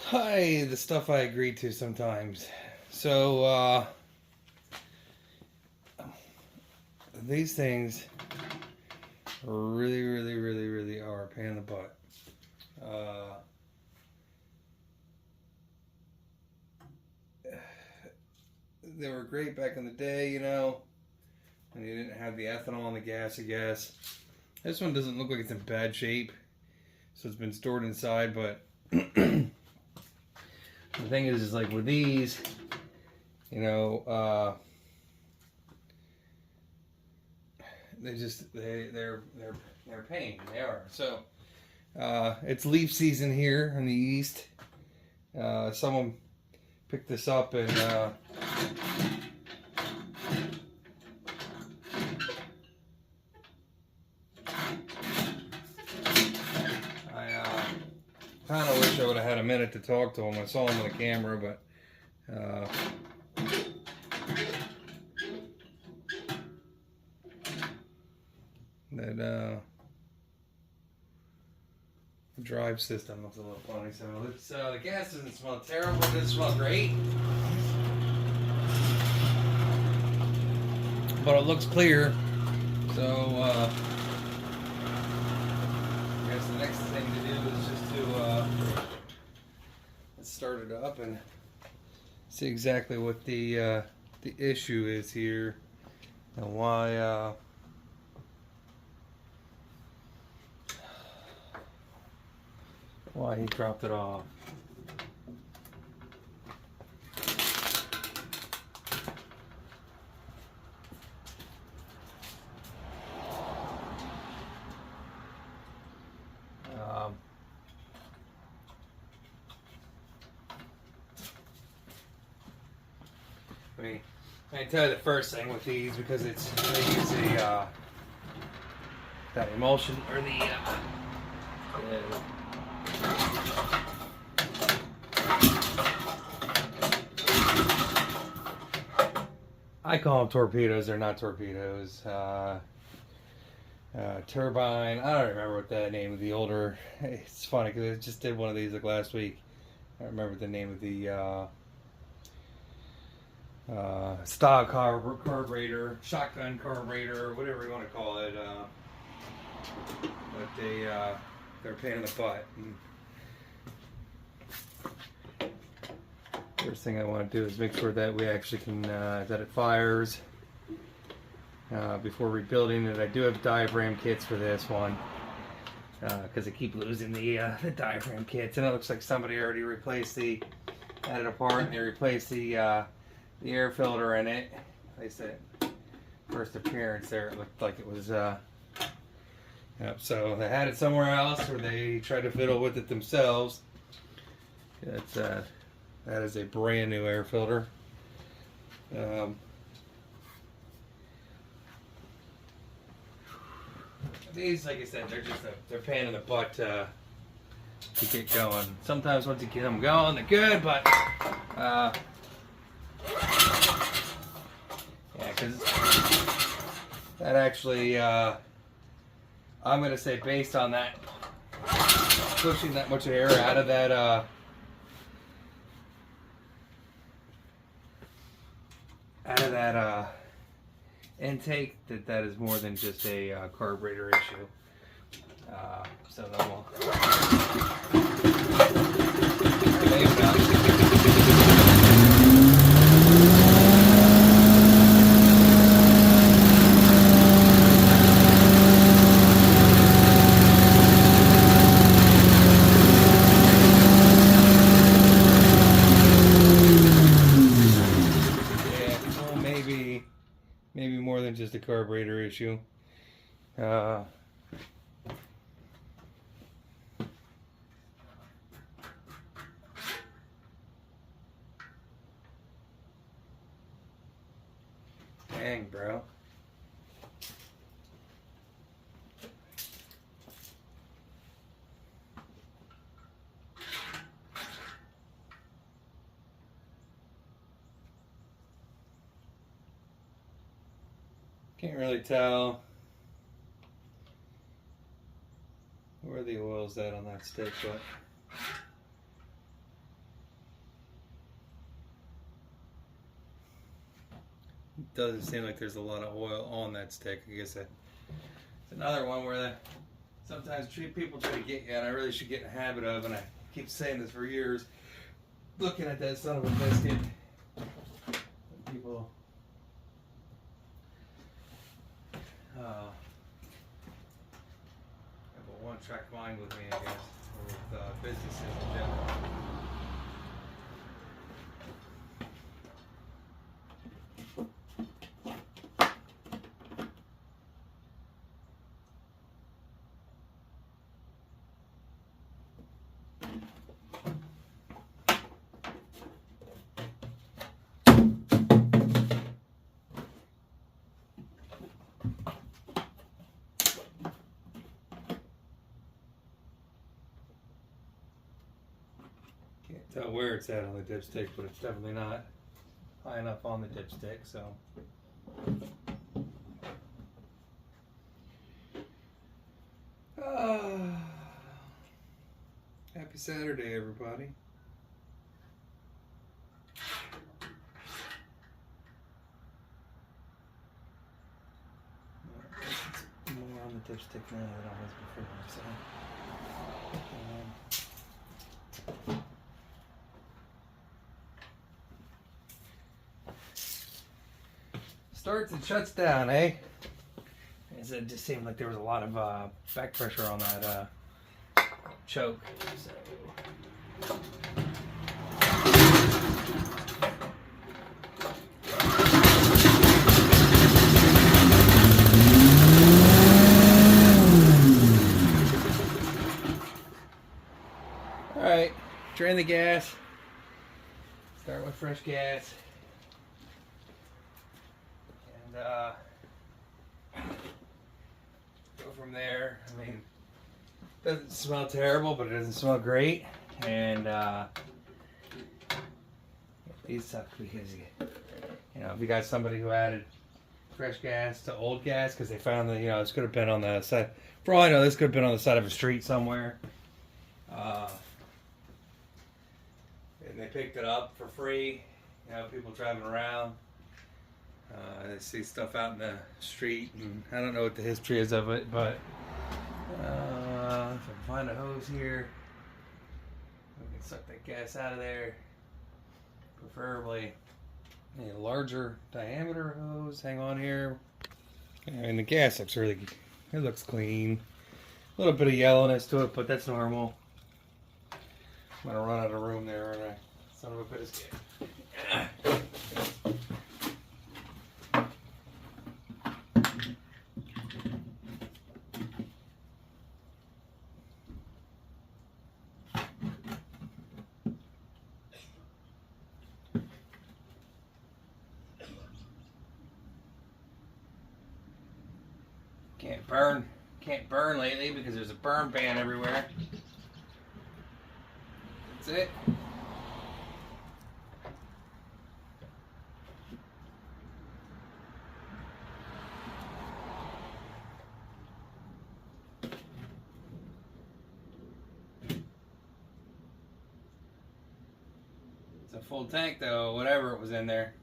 Hi, the stuff I agree to sometimes. So, these things really are a pain in the butt. They were great back in the day, when you didn't have the ethanol in the gas, I guess. This one doesn't look like it's in bad shape, so it's been stored inside, but the thing is like with these, they're a pain. They are. So it's leaf season here in the east. Someone picked this up and I kind of wish I would have had a minute to talk to him. I saw him on the camera, but that drive system looks a little funny. So it's the gas doesn't smell terrible. It doesn't smell great, but it looks clear. So I guess the next thing to do is just to start it up and see exactly what the issue is here and why he dropped it off. I tell you the first thing with these, because they use that emulsion or I call them torpedoes. They're not torpedoes. Turbine. I don't remember what the name of the older. It's funny because I just did one of these like last week. I don't remember the name of the stock carburetor, shotgun carburetor, whatever you want to call it. But they're a pain in the butt. First thing I want to do is make sure that we actually can that it fires before rebuilding it. I do have diaphragm kits for this one because I keep losing the diaphragm kits, and it looks like somebody already replaced had it apart and they replaced the air filter in it. They said first appearance there, it looked like it was yep, so they had it somewhere else or they tried to fiddle with it themselves. That is a brand new air filter. These, like I said, they're pain in the butt to get going. Sometimes once you get them going, they're good, but yeah, because that actually, I'm gonna say based on that, pushing that much air out of that intake, that is more than just a carburetor issue. So then we'll. There you go. Maybe more than just a carburetor issue. Dang, bro. Can't really tell where the oil's at on that stick, but It doesn't seem like there's a lot of oil on that stick. I guess it's another one where sometimes people try to get you, and I really should get in the habit of, and I keep saying this for years, looking at that son of a biscuit. People have a one-track mind with me, I guess, or with businesses in general. Can't tell where it's at on the dipstick, but it's definitely not high enough on the dipstick, so. Happy Saturday, everybody. It's more on the dipstick now than it was before, so. Starts and shuts down, eh? It just seemed like there was a lot of back pressure on that choke. So. All right, drain the gas. Start with fresh gas. Go from there. I mean, it doesn't smell terrible, but it doesn't smell great. And these suck because you know, if you got somebody who added fresh gas to old gas because they found that, you know, this could have been on the side. For all I know, this could have been on the side of a street somewhere. And they picked it up for free. You know, people driving around. I see stuff out in the street, and I don't know what the history is of it, but if I can find a hose here, we can suck that gas out of there. Preferably a larger diameter hose. Hang on here. And the gas looks really, it looks clean. A little bit of yellowness to it, but that's normal. I'm gonna run out of room there, aren't I? Son of a biscuit. Can't burn lately because there's a burn ban everywhere. That's it. It's a full tank though, whatever it was in there.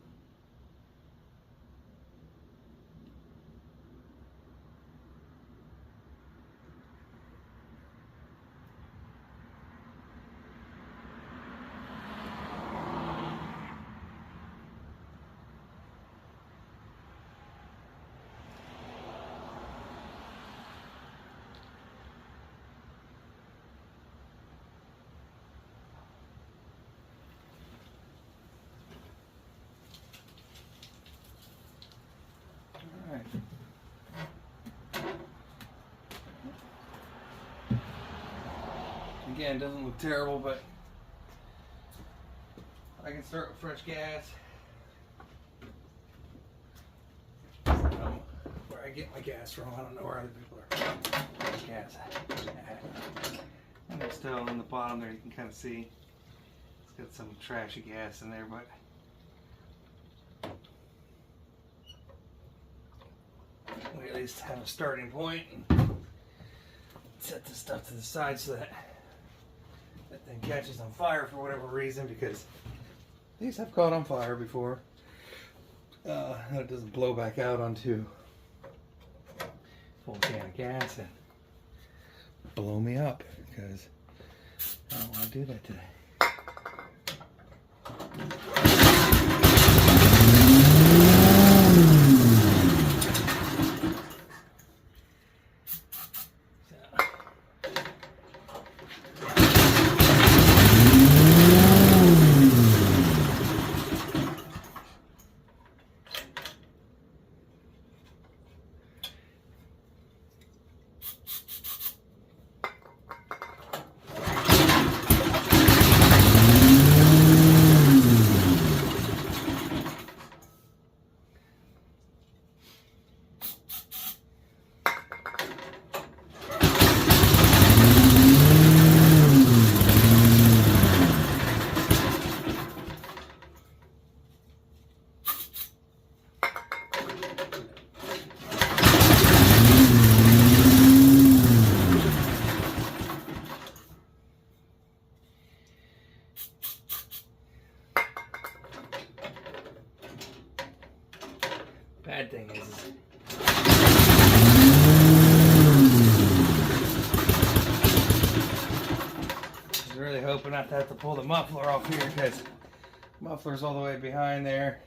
Again, doesn't look terrible, but I can start with fresh gas. Where I get my gas from, I don't know where other people are. Fresh gas. And it's still on the bottom there, you can kind of see it's got some trashy gas in there, but we at least have a starting point and set this stuff to the side so that that thing catches on fire for whatever reason, because these have caught on fire before. that it doesn't blow back out onto full can of gas and blow me up, because I don't want to do that today. Bad thing is I was really hoping not to have to pull the muffler off here, because the muffler's all the way behind there,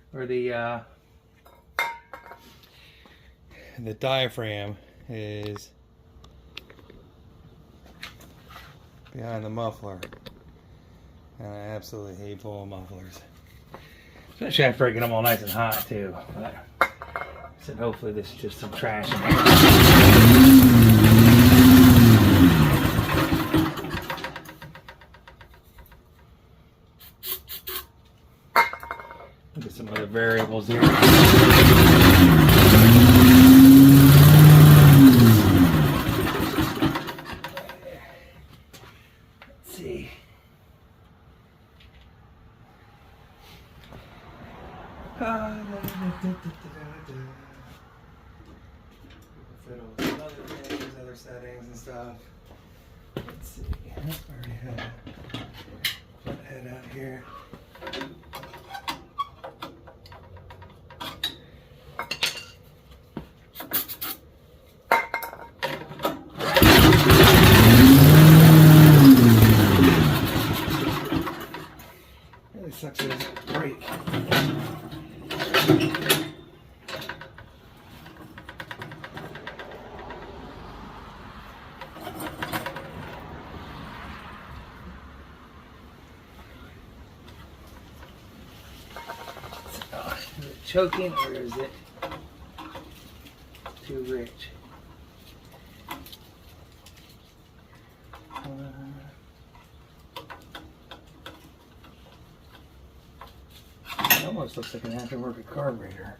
where the diaphragm is behind the muffler, and I absolutely hate pulling mufflers. Especially after getting them all nice and hot too. But I said hopefully this is just some trash in here. Look at some other variables here. Let's see. Fiddle with other things, other settings and stuff. Let's see. I already had a head out here. Really sucks that it doesn't break. Is it choking, or is it too rich? It almost looks like an aftermarket carburetor.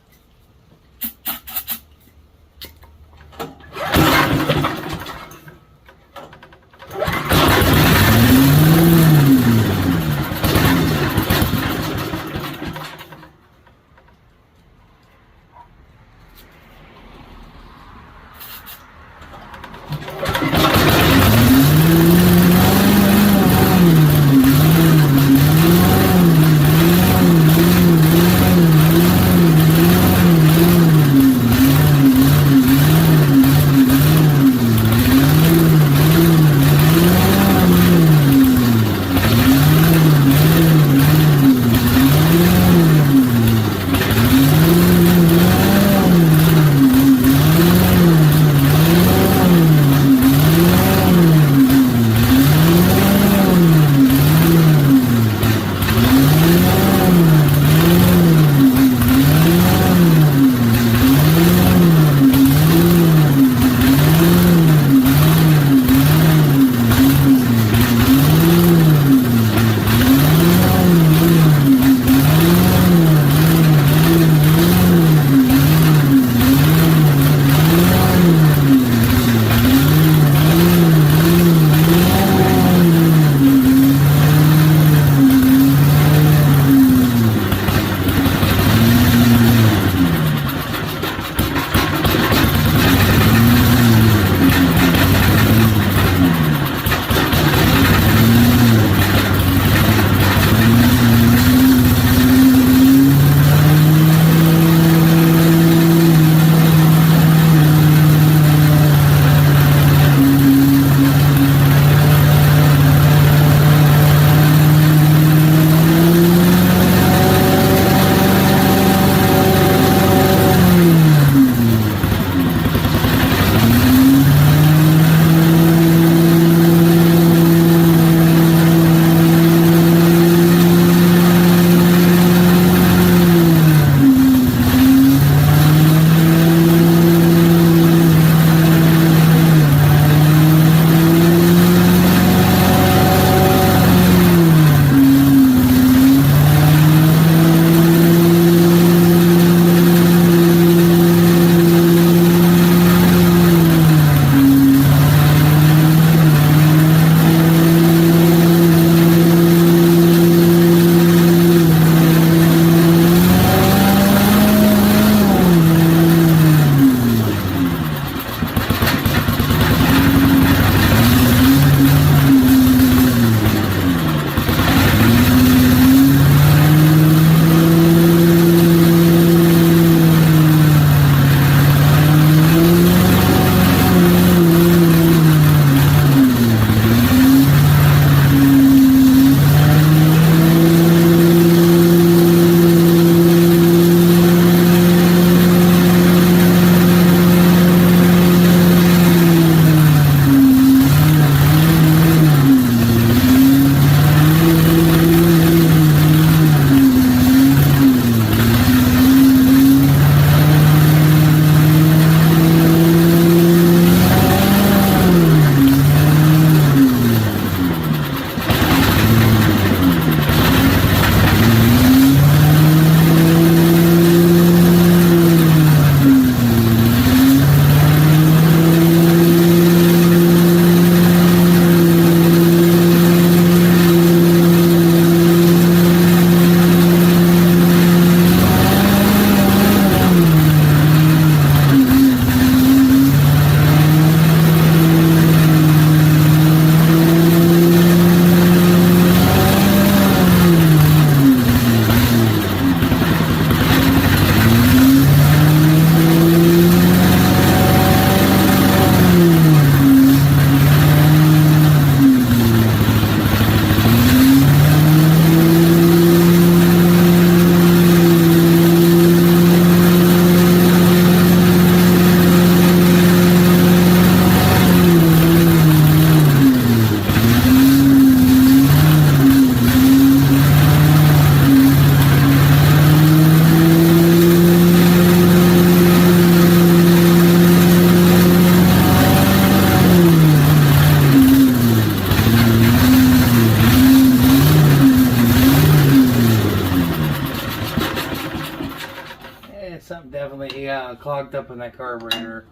clogged up in that carburetor.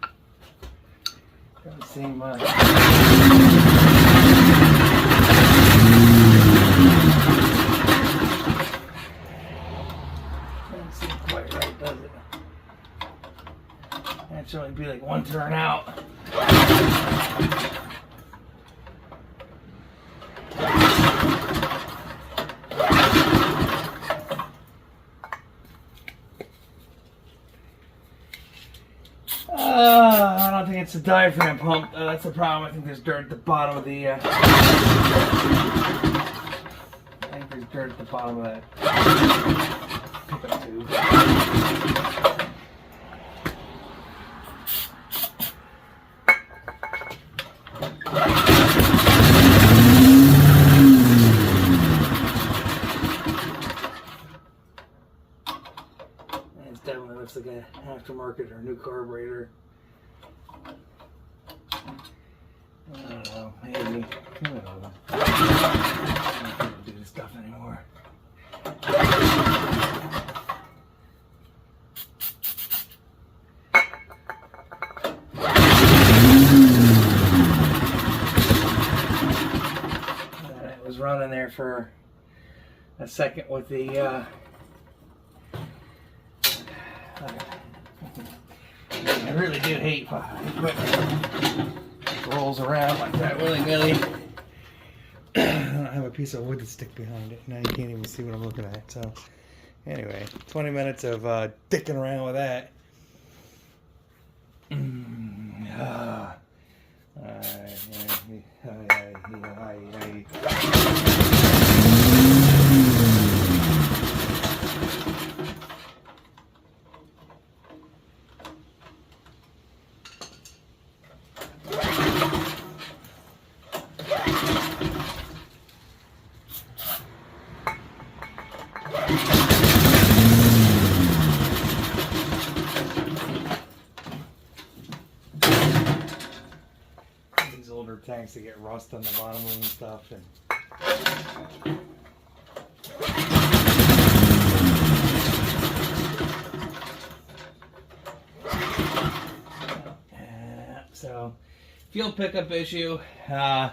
Doesn't seem doesn't seem quite right, does it? That should only be like one turn out. I don't think it's the diaphragm pump. That's the problem. I think there's dirt at the bottom of the. I think there's dirt at the bottom of that pickup tube. It definitely looks like an aftermarket or new carburetor. I don't know, maybe. Who knows? I don't do this stuff anymore. It was running there for a second with the I really do hate equipment rolls around like that willy-nilly. I don't have a piece of wood to stick behind it. Now you can't even see what I'm looking at. So anyway, 20 minutes of dicking around with that. These older tanks that get rust on the bottom of them and stuff. So, fuel pickup issue. I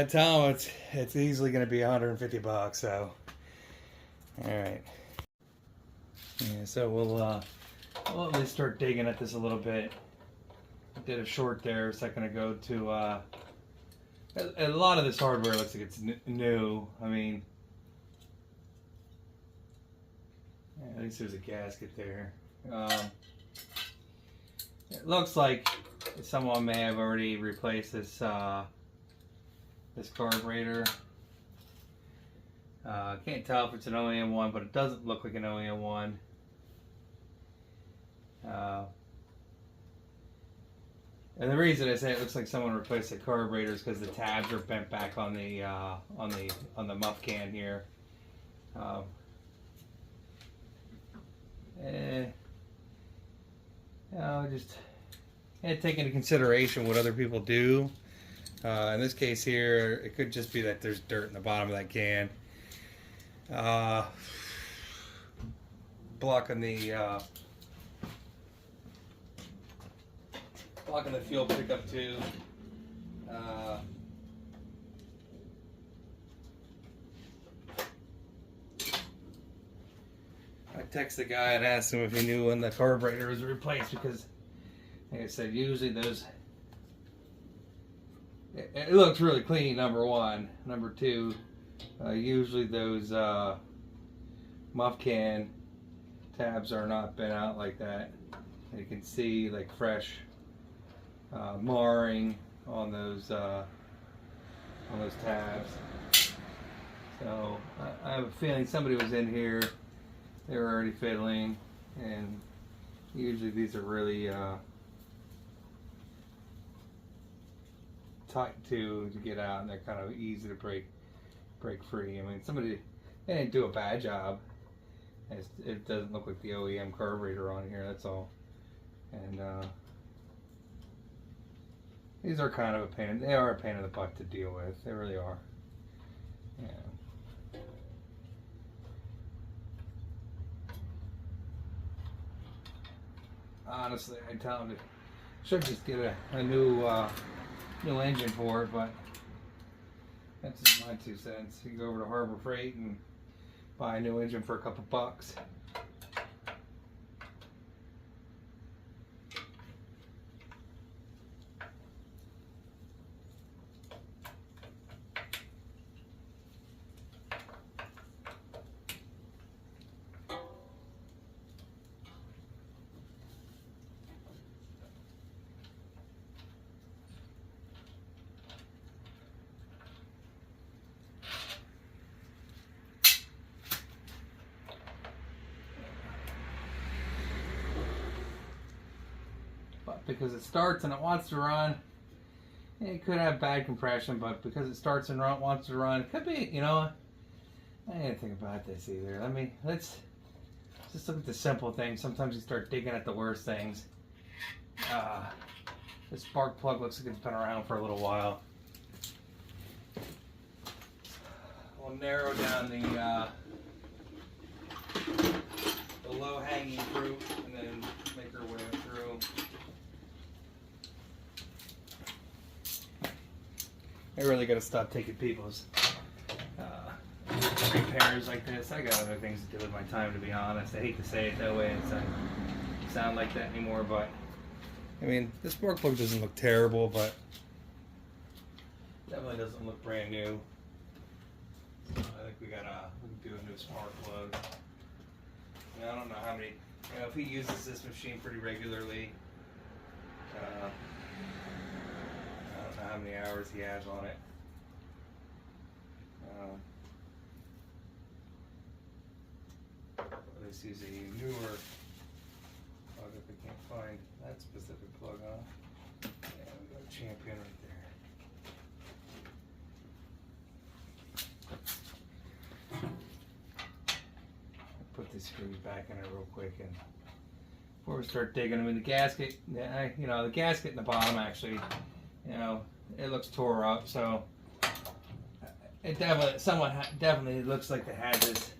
tell them it's easily going to be $150. So, all right. Yeah. So we'll at least start digging at this a little bit. I did a short there a second ago to. A lot of this hardware looks like it's new. I mean, at least there's a gasket there. It looks like someone may have already replaced this this carburetor. Can't tell if it's an OEM one, but it doesn't look like an OEM one. And the reason I say it looks like someone replaced the carburetor is because the tabs are bent back on the muff can here. Just take into consideration what other people do. In this case here, it could just be that there's dirt in the bottom of that can. Blocking the fuel pickup too. I texted the guy and asked him if he knew when the carburetor was replaced because, like I said, usually those. It looks really clean, number one. Number two, usually those muff can tabs are not bent out like that. You can see like fresh marring on those tabs. So I have a feeling somebody was in here. They were already fiddling, and usually these are really tight to get out, and they're kind of easy to break free. I mean, they didn't do a bad job. It doesn't look like the OEM carburetor on here. That's all. And these are kind of a pain. They are a pain in the butt to deal with. They really are. Yeah. honestly, I tell him to should just get a new engine for it, but that's just my 2 cents. You can go over to Harbor Freight and buy a new engine for a couple bucks. Because it starts and it wants to run, it could have bad compression, but because it starts and wants to run, it could be, you know, I didn't think about this either. Let's just look at the simple things. Sometimes you start digging at the worst things. The spark plug looks like it's been around for a little while. We'll narrow down the low-hanging fruit and then make our way through. I really got to stop taking people's repairs like this. I got other things to do with my time, to be honest. I hate to say it that way and sound like that anymore, but I mean, the spark plug doesn't look terrible, but definitely doesn't look brand new. So I think we can do a new spark plug. And I don't know how many, you know, if he uses this machine pretty regularly, I don't know how many hours he has on it. Let's use a newer plug if we can't find that specific plug, huh? Yeah, we got a Champion right there. Put these screws back in it real quick, and before we start digging, I mean, the gasket, you know, the gasket in the bottom actually, you know, it looks tore up, so it definitely looks like they had this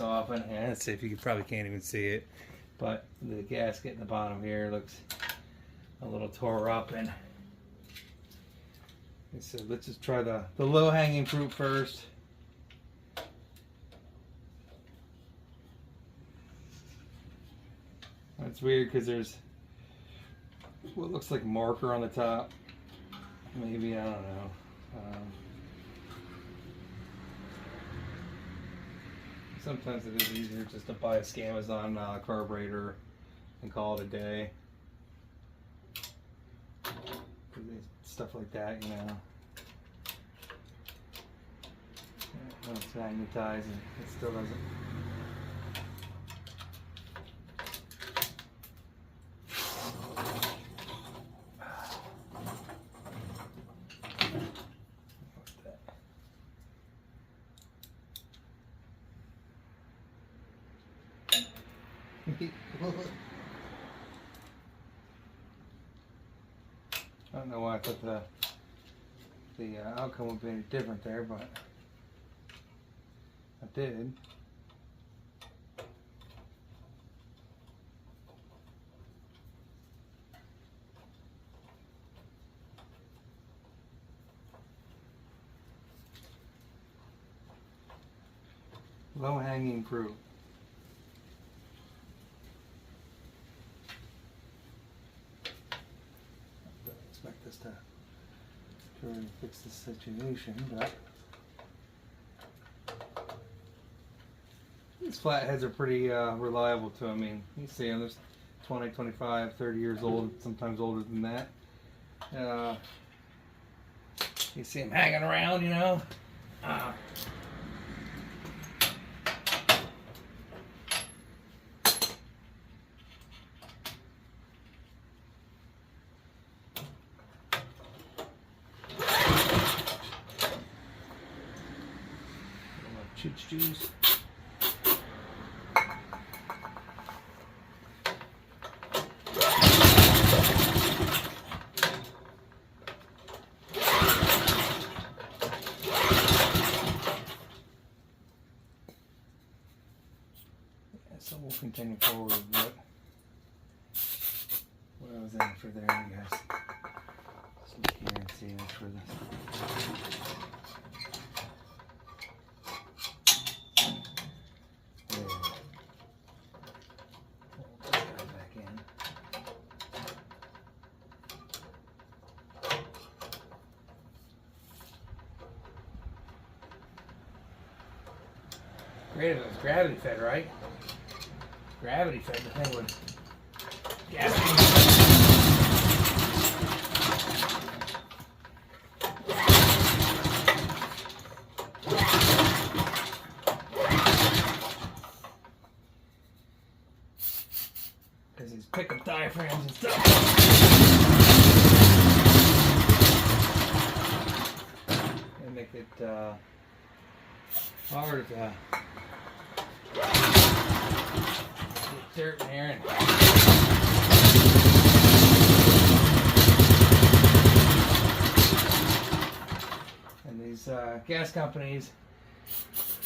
often. Yeah, let's see if you probably can't even see it, but the gasket in the bottom here looks a little tore up. And so let's just try the low-hanging fruit first. That's weird because there's what looks like marker on the top. Maybe, I don't know. Sometimes it is easier just to buy a Amazon carburetor and call it a day. Stuff like that, you know. When it's magnetized, and it still doesn't. I don't know why I thought the outcome would be any different there, but I did. Low-hanging fruit. Expect this to really fix the situation, but these flatheads are pretty reliable too. I mean, you see them, there's 20, 25, 30 years old, sometimes older than that. You see them hanging around, you know. Chich juice. So we'll continue forward, but goes in for there, I guess. Just look here and see which for this. There. Pull this guy back in. Great if it was gravity fed, right? Gravity fed, the thing would gas. Because these pickup diaphragms and stuff. They make it hard to get dirt in there. And these gas companies,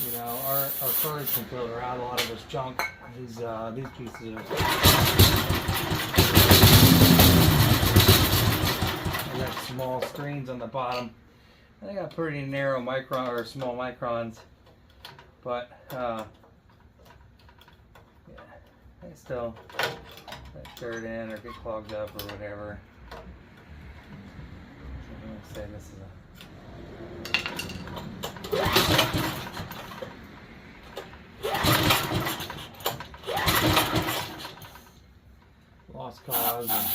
you know, our furnace can filter out a lot of this junk. These pieces of they got small screens on the bottom. They got pretty narrow micron or small microns, but yeah, they still let dirt in or get clogged up or whatever. I'm gonna say this is a lost cause and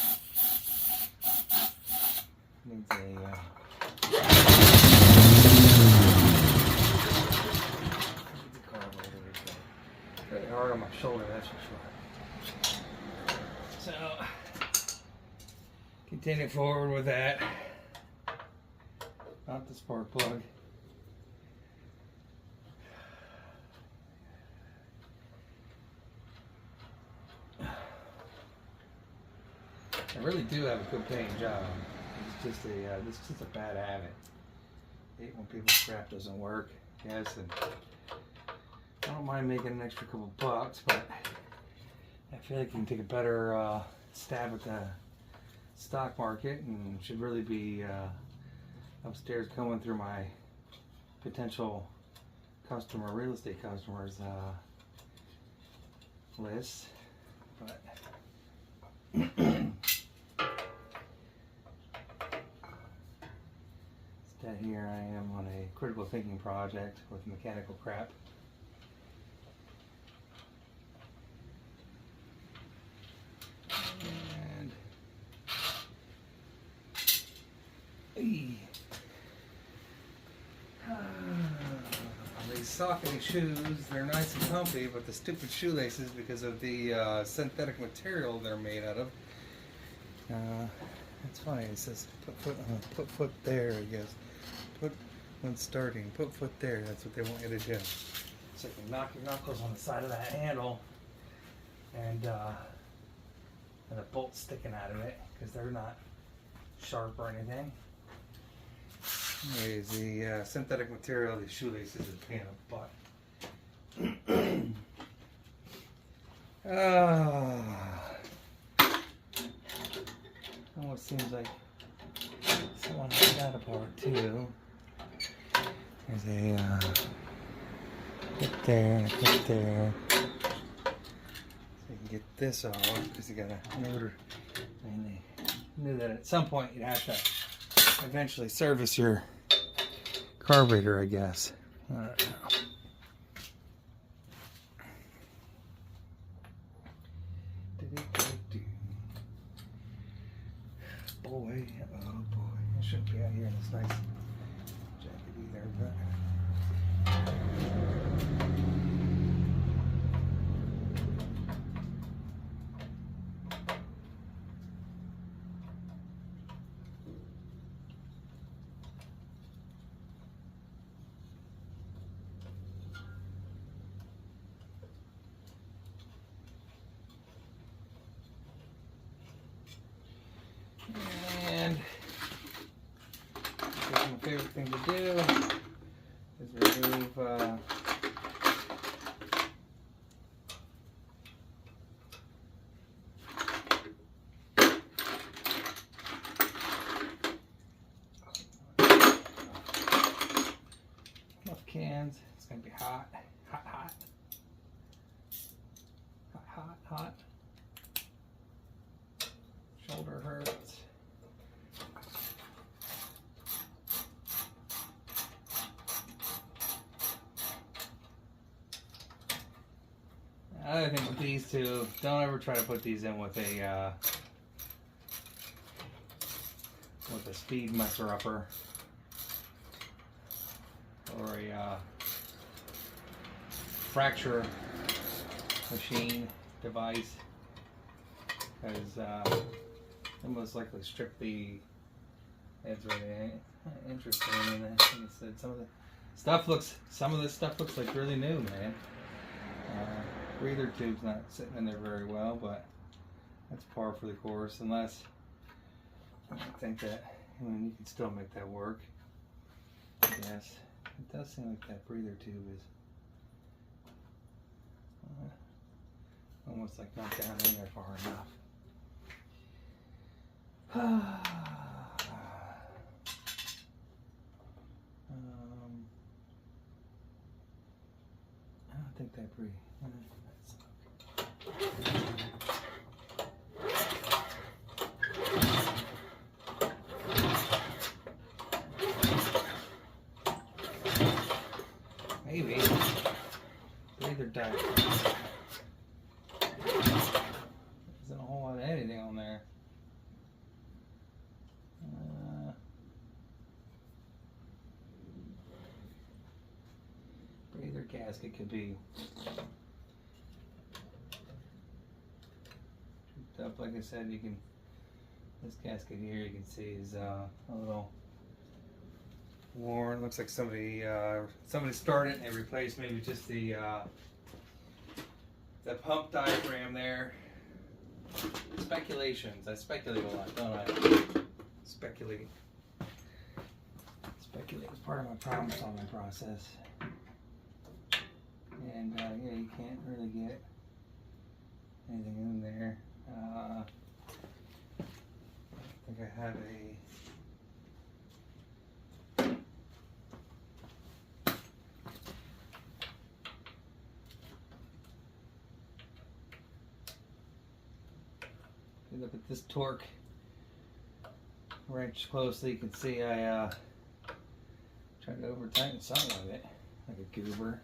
needs a carburetor. Really hard on my shoulder, that's for sure. So continue forward with that. Not the spark plug. I really do have a good paying job. It's just this is just a bad habit. I hate when people's crap doesn't work. Yes, and I don't mind making an extra couple bucks, but I feel like you can take a better stab at the stock market, and should really be upstairs going through my potential customer, real estate customers list, but instead here I am on a critical thinking project with mechanical crap. And these sockety shoes, they're nice and comfy, but the stupid shoelaces, because of the synthetic material they're made out of. It's funny, it says put foot there, I guess. Put when starting, put foot there, that's what they want you to do. So you can knock your knuckles on the side of that handle, and a bolt sticking out of it, because they're not sharp or anything. Anyways, the synthetic material of these shoelaces is a pain in the butt. Almost seems like someone had that apart too. There's a clip there and a clip there. So you can get this off, because you gotta, in order, and they knew that at some point you'd have to eventually service your carburetor, I guess. I don't know. Boy, oh boy, I shouldn't be out here in this nice jacket either, but and this is my favorite thing to do is remove cans. It's gonna be hot, hot, hot, hot, hot, hot. Shoulder hurts. Another thing with these two, don't ever try to put these in with a speed messer upper or a fracture machine device, because they most likely strip the heads right. Interesting. And I think it said some of this stuff looks like really new, man. Breather tube's not sitting in there very well, but that's par for the course. Unless I think that, I mean, you can still make that work. Yes, it does seem like that breather tube is almost like not down in there far enough. I don't think that breathe. Maybe. Breather diaphragm. There isn't a whole lot of anything on there. Breather gasket could be up. Like I said, you can, this gasket here you can see is a little worn. Looks like somebody started and they replaced maybe just the pump diaphragm there. Speculations. I speculate a lot, don't I? Speculate is part of my problem solving process. And yeah, you can't really get anything in there. I think I have if you look at this torque wrench closely, you can see I tried to over tighten some of it, like a goober.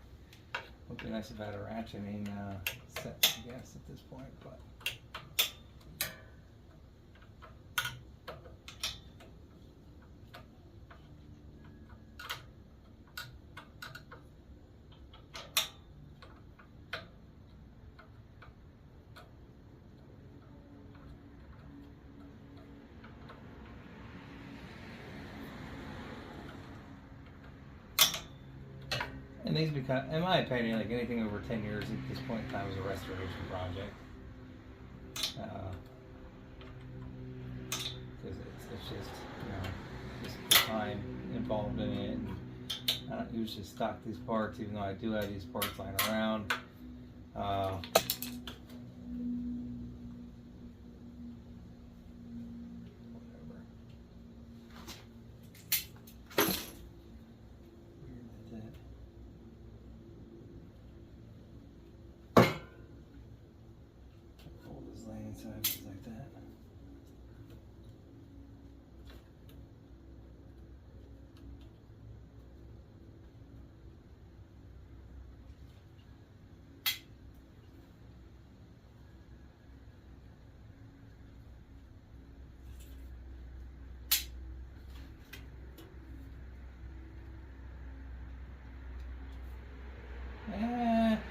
Would be nice if I had a ratcheting set, I guess, at this point, but. And these become, in my opinion, like anything over 10 years at this point in time is a restoration project. Because it's just, you know, just the time involved in it. And I don't usually stock these parts, even though I do have these parts lying around. Things like that.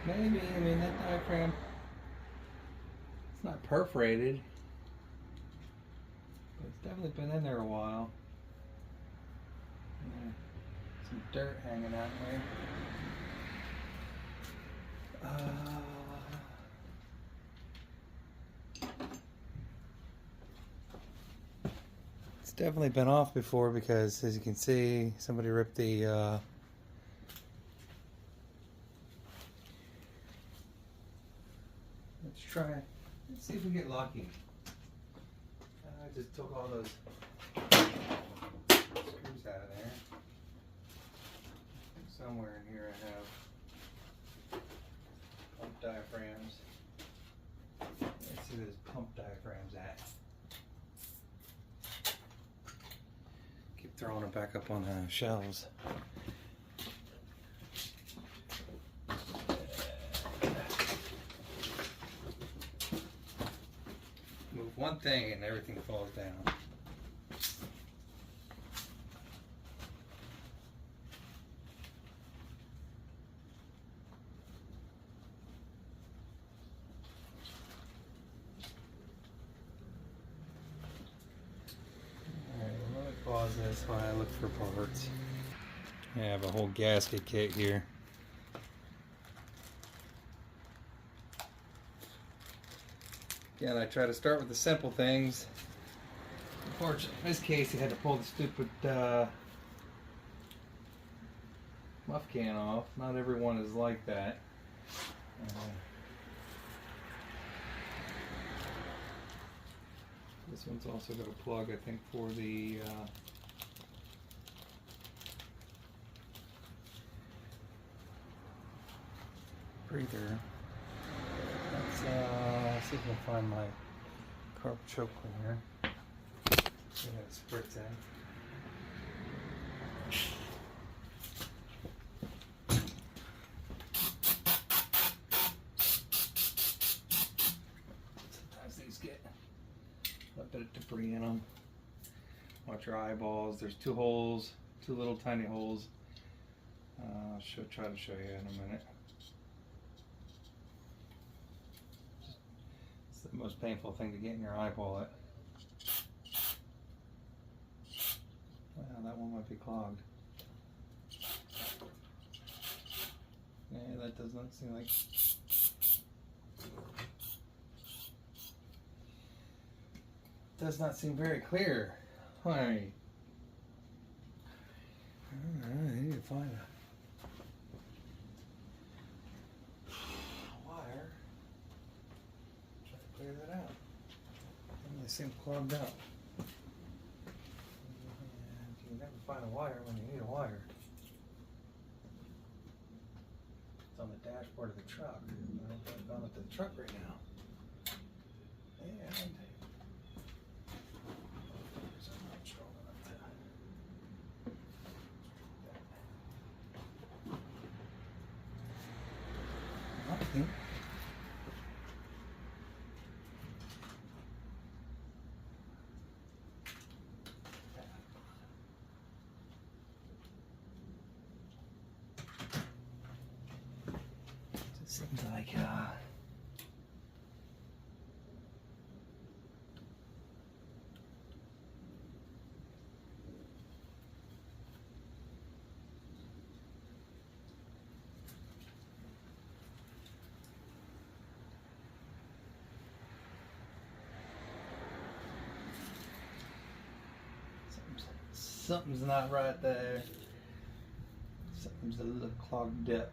Maybe. I mean, that diaphragm, it's not perforated, but it's definitely been in there a while. Yeah, some dirt hanging out there. It's definitely been off before because, as you can see, somebody ripped the let's see if we get lucky. I just took all those screws out of there. So Somewhere in here I have pump diaphragms. Let's see where this pump diaphragms at. Keep throwing it back up on the shelves. Move one thing and everything falls down. Pause this while I look for parts. I have a whole gasket kit here. Again, I try to start with the simple things. Unfortunately, in this case, I had to pull the stupid muff can off. Not everyone is like that. This one's also got a plug, I think, for the breather. Let's see if I can find my carb choke cleaner. See how it spritz in. Sometimes these get a bit of debris in them. Watch your eyeballs. There's two holes, two little tiny holes. I'll try to show you in a minute. It's the most painful thing to get in your eyeball. Wow, that one might be clogged. Yeah, that does not seem like. Does not seem very clear. Why? I need to find a wire. Try to clear that out. They seem clogged up. And you never find a wire when you need a wire. It's on the dashboard of the truck. I'm going to the truck right now. And nothing. It seems like something's not right there. Something's a little clogged up.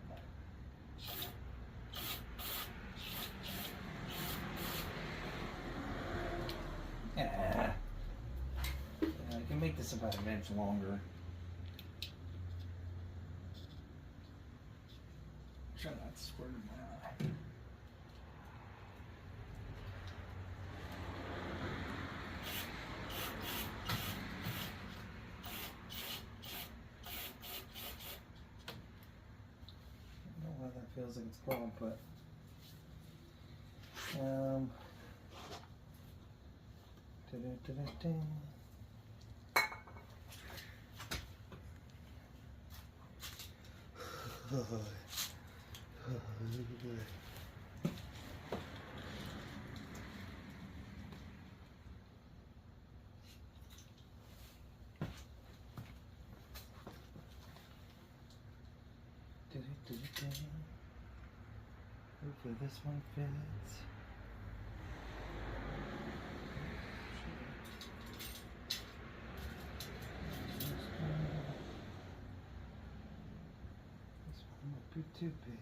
Yeah, I can make this about an inch longer. Try not to squirt in my eye. Feels like it's clogged, but hopefully this one fits. This one might be too big.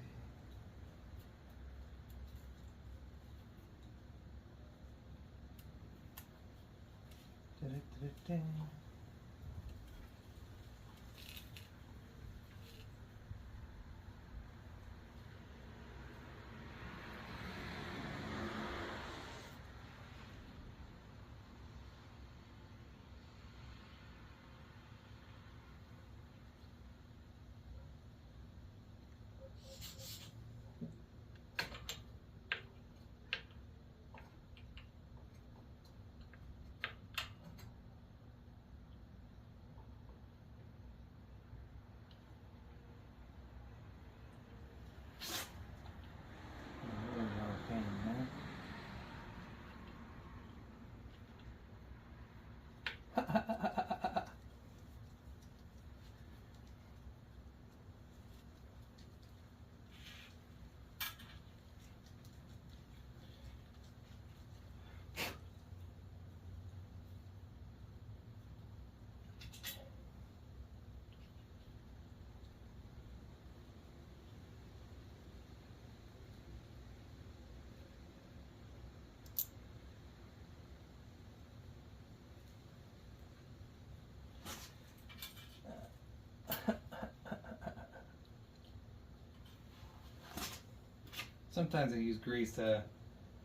Sometimes I use grease to,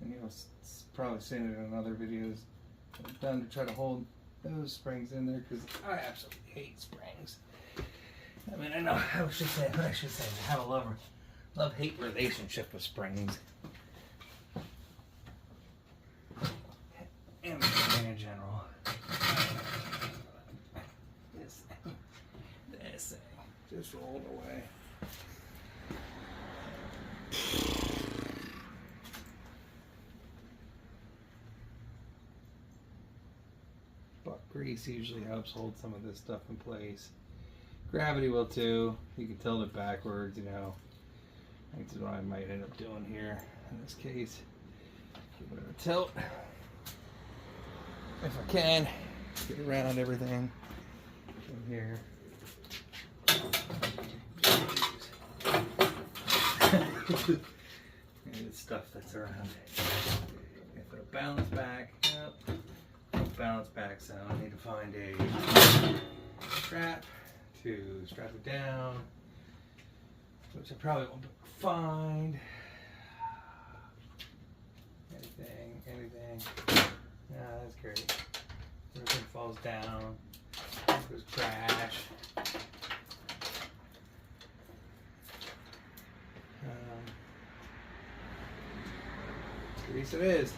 and you'll probably seen it in other videos I've done to try to hold those springs in there, because I absolutely hate springs. I mean, I know I should say I have a love-hate relationship with springs. And in general. This thing just rolled away. But grease usually helps hold some of this stuff in place. Gravity will too. You can tilt it backwards, you know. That's what I might end up doing here in this case. Give it a tilt. If I can, get around everything from here. And the stuff that's around. If it'll bounce back, bounce back, so I need to find a strap to strap it down, which I probably won't find. Anything. Yeah, that's great. Everything falls down. There's crash. Grease it is.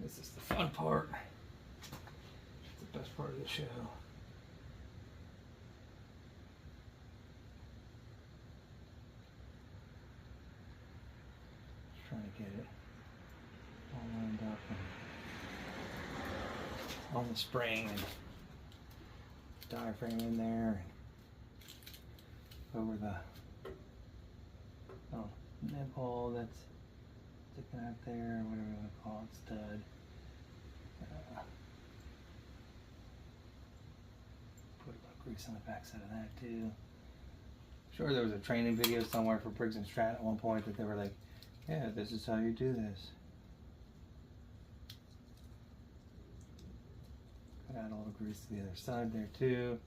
This is the fun part. It's the best part of the show. Just trying to get it all lined up and on the spring and diaphragm in there and over the nib hole that's sticking out there, whatever you want to call it, stud. Put a little grease on the backside of that too. Sure, there was a training video somewhere for Briggs and Stratton at one point that they were like, yeah, this is how you do this. Add a little grease to the other side there too.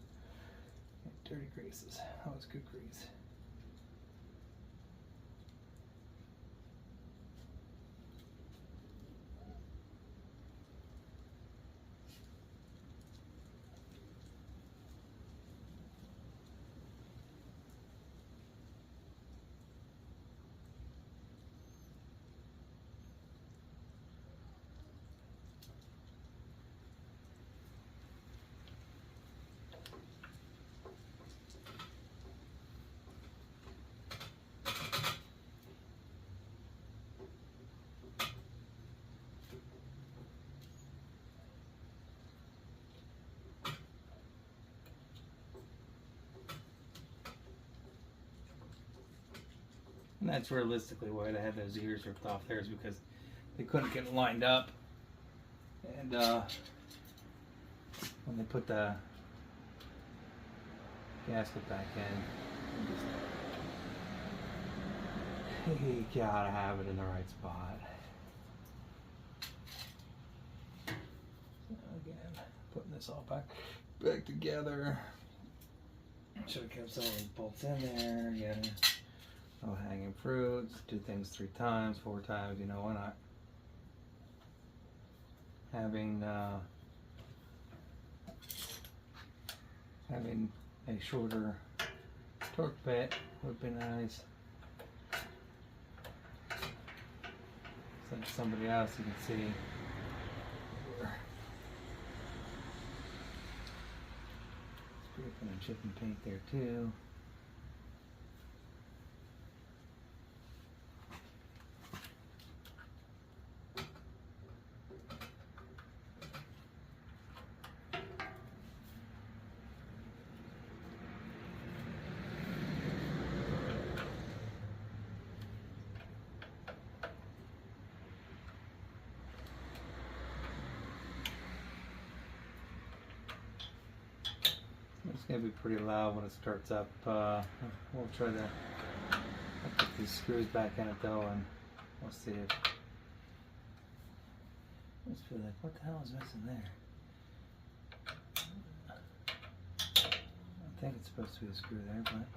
Dirty greases, always good grease. And that's realistically why I had those ears ripped off there, is because they couldn't get lined up. And when they put the gasket back in, you gotta have it in the right spot. So again, putting this all back together. Should have kept some of those bolts in there. Again, no hanging fruits. Do things 3 times, 4 times. You know, why not? Having a shorter torque bit would be nice. So somebody else you can see. Scraping and chipping paint there too. It's going to be pretty loud when it starts up. We'll try to put these screws back in it though, and we'll see if. Let's feel like, what the hell is missing there? I think it's supposed to be a screw there, but.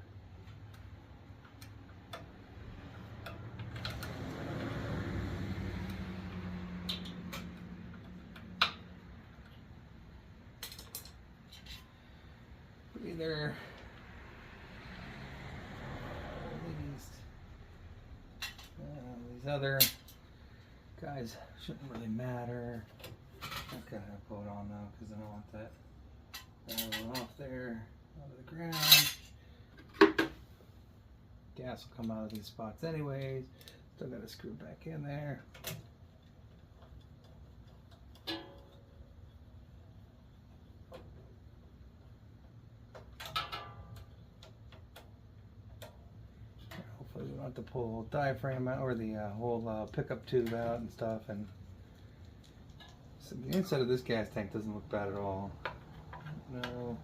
Either these other guys shouldn't really matter. I've got to pull it on though, because I don't want that one off there out of the ground. Gas will come out of these spots anyways. Still got to screw back in there. Hopefully we don't have to pull the whole diaphragm out, or the whole pickup tube out and stuff. And so the inside of this gas tank doesn't look bad at all. No.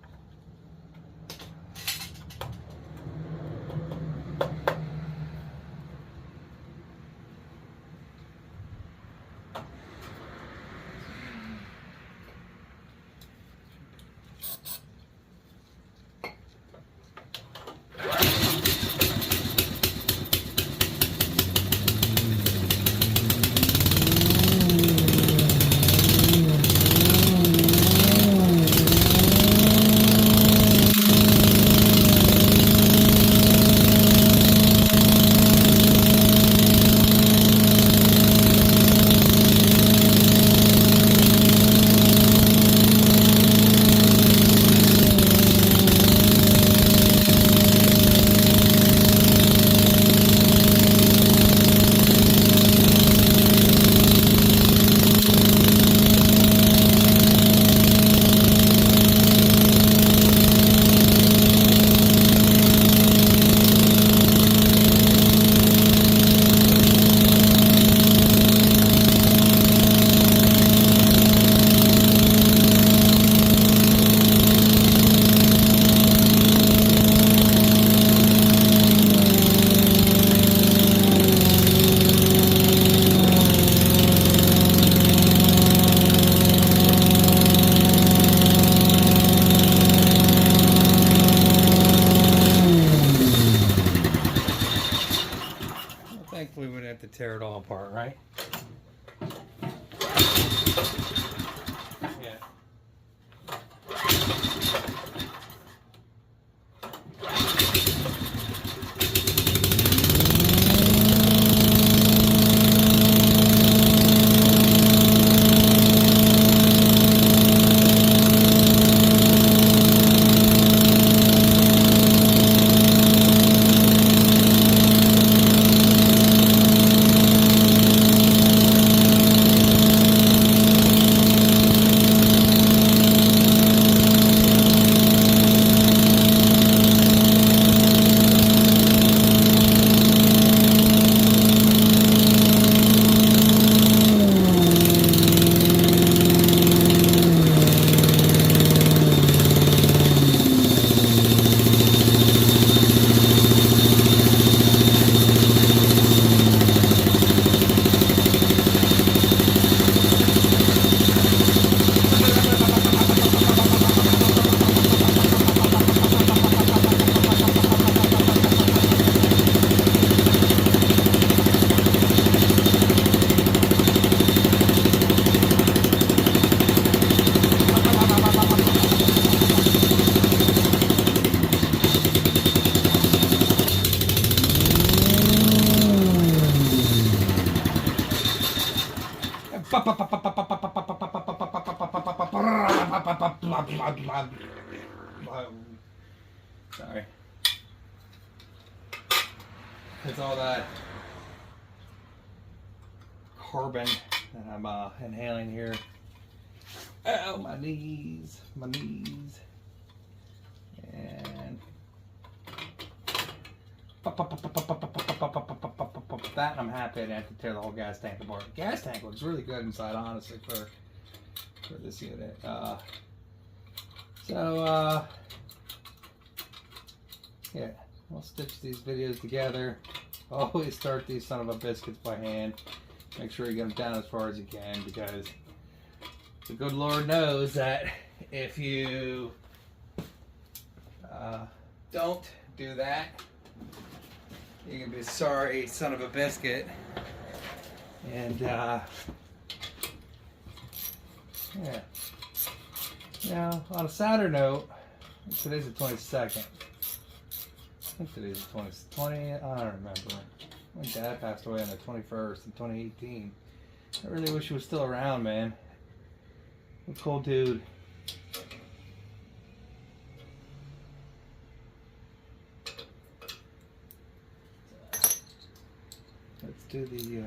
Thankfully, we didn't have to tear it all apart, right? Yeah. Sorry. It's all that carbon that I'm inhaling here. Ow, my knees, my knees. And that, I'm happy I didn't have to tear the whole gas tank apart. The gas tank looks really good inside, honestly, for this unit. Yeah, we'll stitch these videos together. Always start these son of a biscuits by hand. Make sure you get them down as far as you can, because the good Lord knows that if you don't do that, you're gonna be sorry son of a biscuit. And yeah. Now, on a sadder note, today's the 22nd. I think today's the 20, I don't remember. My dad passed away on the 21st in 2018. I really wish he was still around, man. A cool dude. Let's do the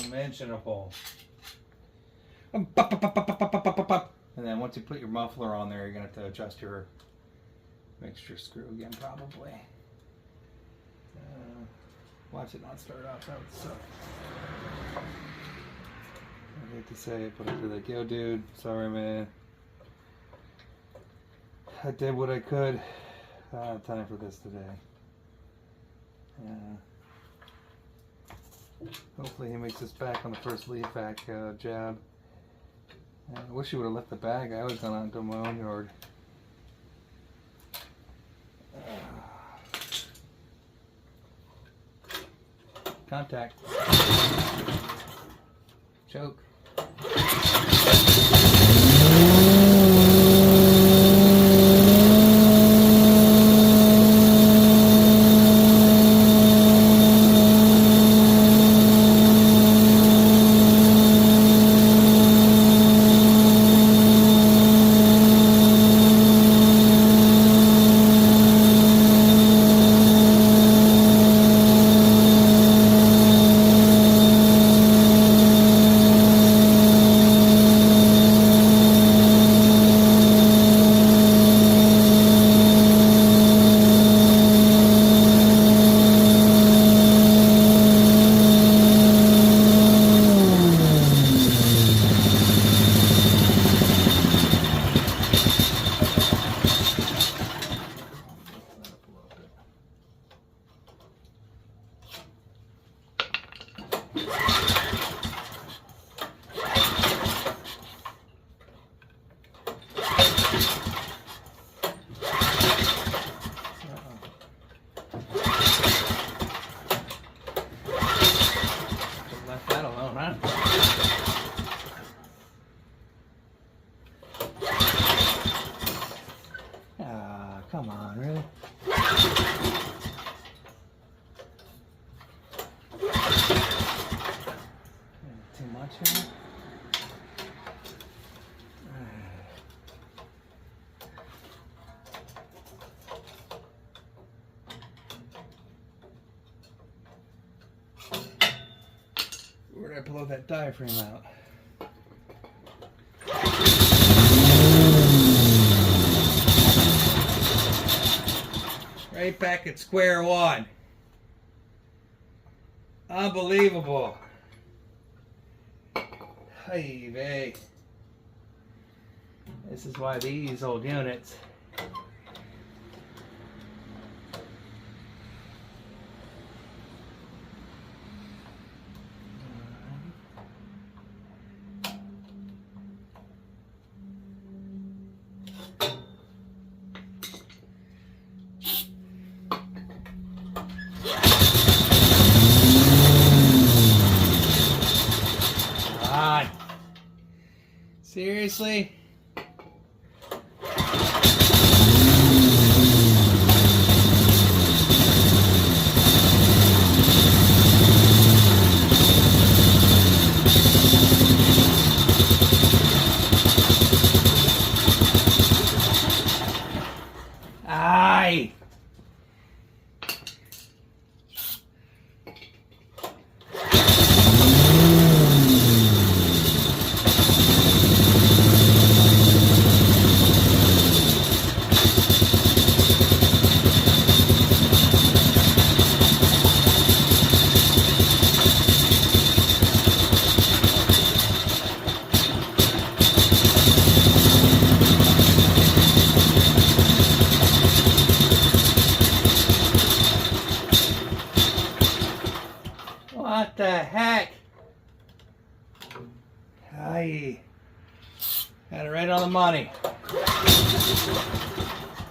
unmentionable. And then once you put your muffler on there, you're going to have to adjust your mixture screw again, probably. Watch it not start up. That would suck. I hate to say it, but I'd be like, yo, dude, sorry, man. I did what I could. I don't have time for this today. Hopefully he makes this back on the first leaf back jab. I wish he would have left the bag. I was gone out into my own yard. Contact. Choke. Come on, really? Too much here? Where did I blow that diaphragm out? Right back at square one. Unbelievable. Hey, vey. This is why these old units seriously? Aye. Aye. Got it right on the money.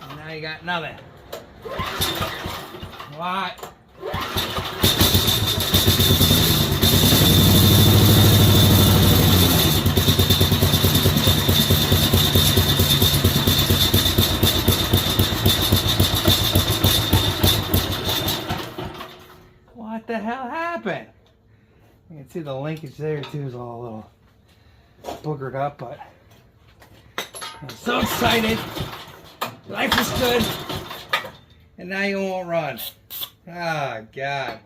And now you got nothing. What? What the hell happened? You can see the linkage there too is all a little boogered up, but I'm so excited. Life is good. And now you won't run. Ah, God.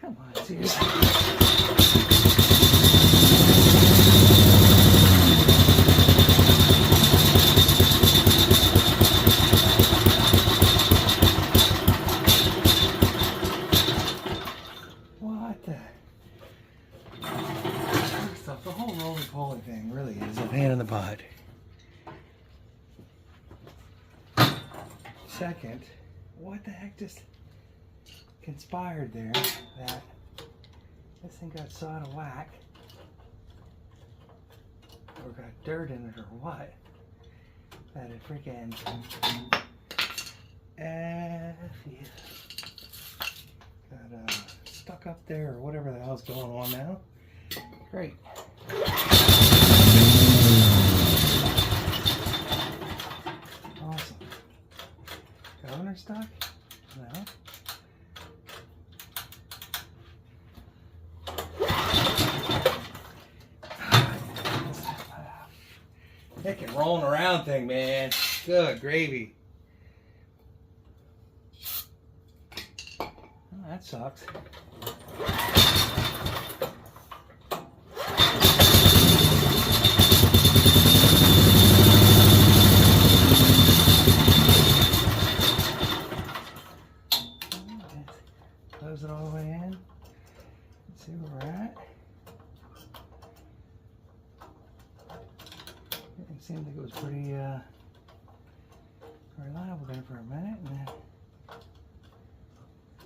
Come on, seriously. What the? Stuff. The whole roly-poly thing really is a pain in the butt. Second, what the heck just conspired there that this thing got so out of whack or got dirt in it or what that it freaking got stuck up there or whatever the hell's going on now. Great. Awesome. Governor stuck? No. Heckin' rolling around thing, man. Good gravy. Oh, that sucks. Close it all the way in. Let's see where we're at. It seemed like it was pretty reliable there for a minute, and then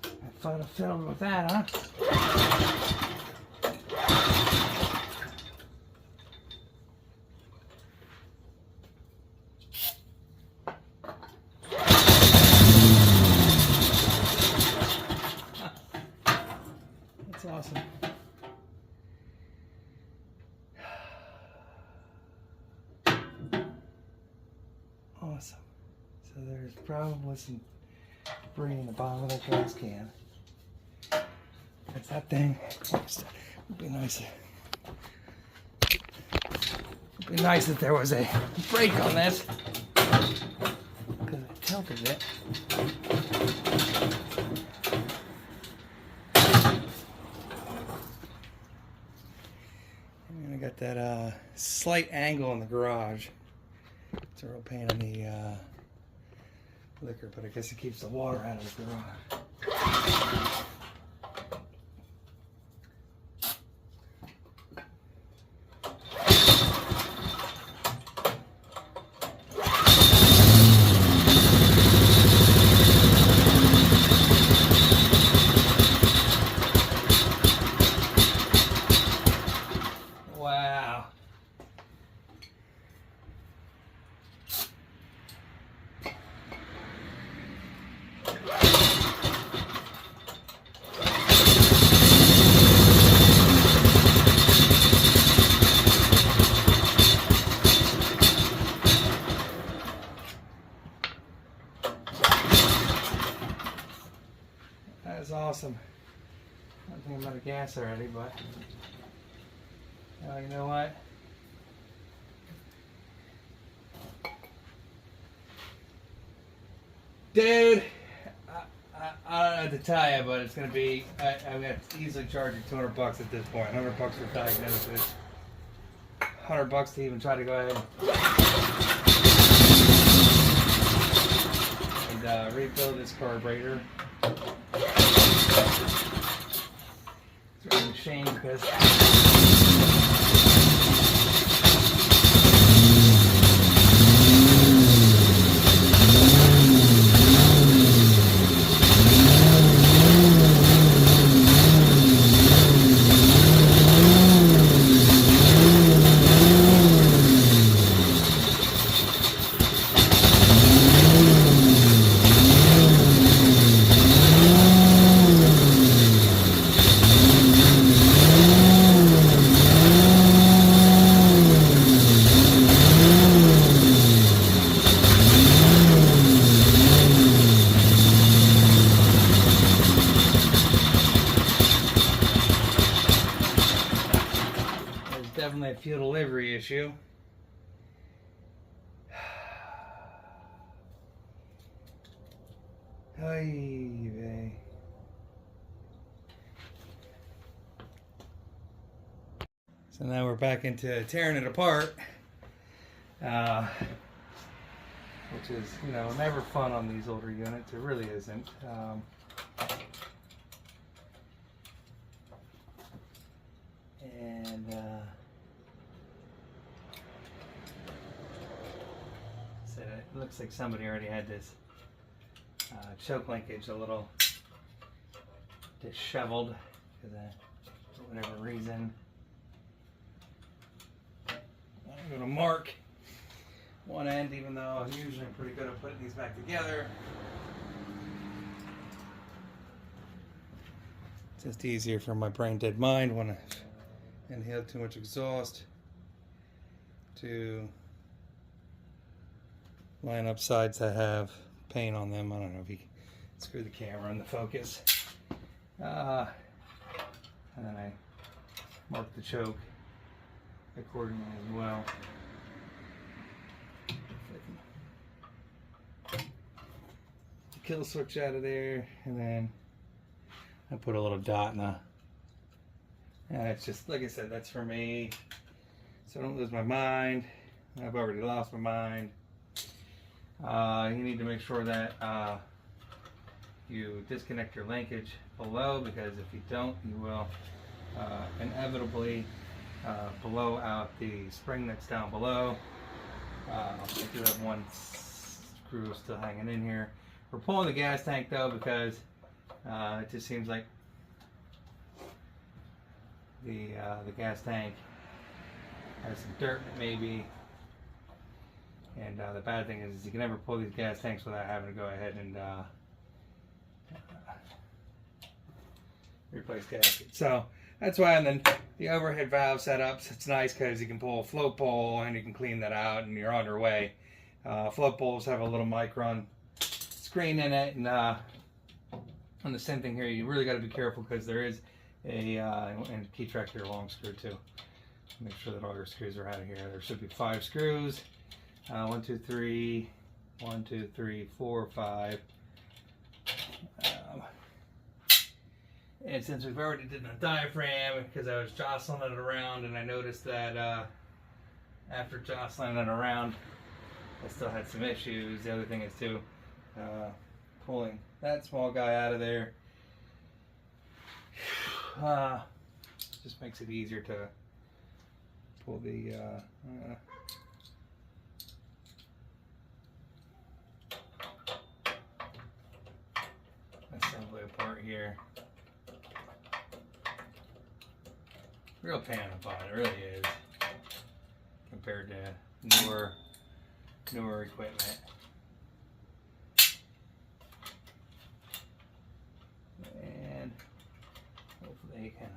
I thought I fiddled with that, huh? That's awesome. Awesome. So there's probably some debris in the bottom of that gas can. That's that thing. It'd be nice. It'd be nice if there was a brake on this, because I tilted it. And I got that slight angle in the garage. It's a real pain in the liquor, but I guess it keeps the water out of the garage. Wow. That is awesome. I'm thinking about the gas already, but you know what? Dude, I don't know what to tell you, but it's going to be, I'm going to easily charge you $200 at this point. $100 for diagnosis. $100 to even try to go ahead refill this carburetor. It's really a shame because definitely a fuel delivery issue. Ay, vey. So now we're back into tearing it apart, which is, you know, never fun on these older units. It really isn't. So it looks like somebody already had this choke linkage a little disheveled for whatever reason. I'm going to mark one end, even though I'm usually pretty good at putting these back together. It's just easier for my brain dead mind when I inhale too much exhaust to line up sides that have paint on them. I don't know if you can screw the camera in the focus. And then I mark the choke accordingly as well. Kill switch out of there, and then I put a little dot in the. And it's just, like I said, that's for me, so I don't lose my mind. I've already lost my mind. You need to make sure that you disconnect your linkage below, because if you don't, you will inevitably blow out the spring that's down below. I do have one screw still hanging in here. We're pulling the gas tank though, because it just seems like the gas tank has some dirt in it maybe. And the bad thing is you can never pull these gas tanks without having to go ahead and replace gaskets. So that's why. And then the overhead valve setups, it's nice because you can pull a float pole and you can clean that out and you're on your way. Float poles have a little micron screen in it, and the same thing here. You really got to be careful because there is a and key track your long screw too. Make sure that all your screws are out of here. There should be 5 screws. 1, 2, 3, 1, 2, 3, 4, 5. And since we've already did the diaphragm, because I was jostling it around, and I noticed that after jostling it around, I still had some issues. The other thing is too, pulling that small guy out of there just makes it easier to pull the assembly apart here. Real pain in the butt, it really is, compared to newer equipment. And hopefully you can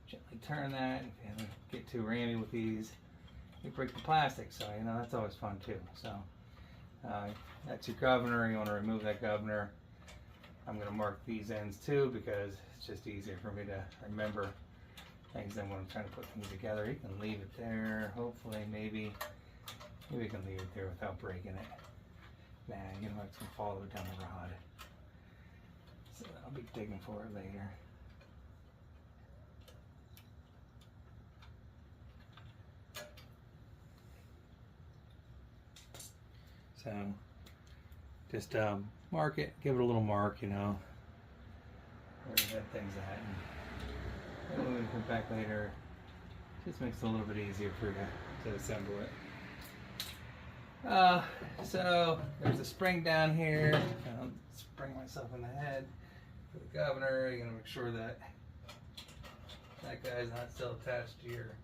gently turn that. If you get too rammy with these, you break the plastic, so you know that's always fun too. So that's your governor. You want to remove that governor. I'm going to mark these ends too, because it's just easier for me to remember things than when I'm trying to put things together. You can leave it there. Hopefully, maybe you can leave it there without breaking it. Nah, you know it's going to fall down the rod. So I'll be digging for it later. So just mark it, give it a little mark, you know, where you have things at. And when we come back later, just makes it a little bit easier for you to assemble it. So there's a spring down here. I'll spring myself in the head for the governor. You're gonna make sure that that guy's not still attached to your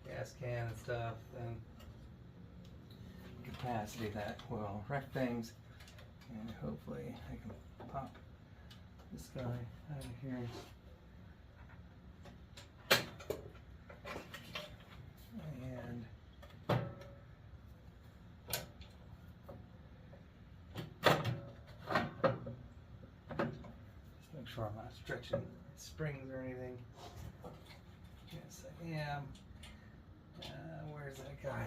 gas can and stuff. And capacity that will wreck things. And hopefully I can pop this guy out of here. And just make sure I'm not stretching springs or anything. Yes, I am. Where's that guy?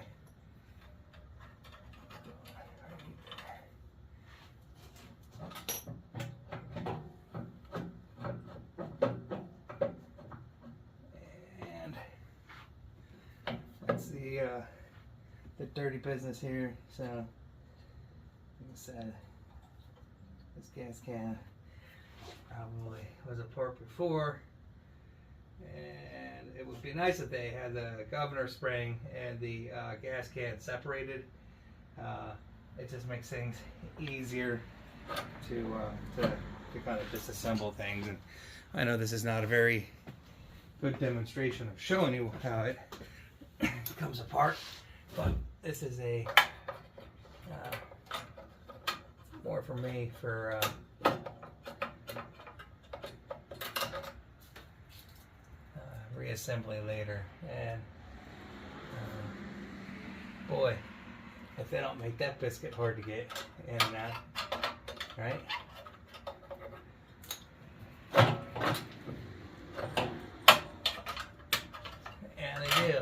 And that's the dirty business here. So, like I said, this gas can probably was a part before, and it would be nice if they had the governor spring and the gas can separated. It just makes things easier to kind of disassemble things. And I know this is not a very good demonstration of showing you how it comes apart, but this is a more for me for reassembly later. And boy, if they don't make that biscuit hard to get in and out, right? And they do.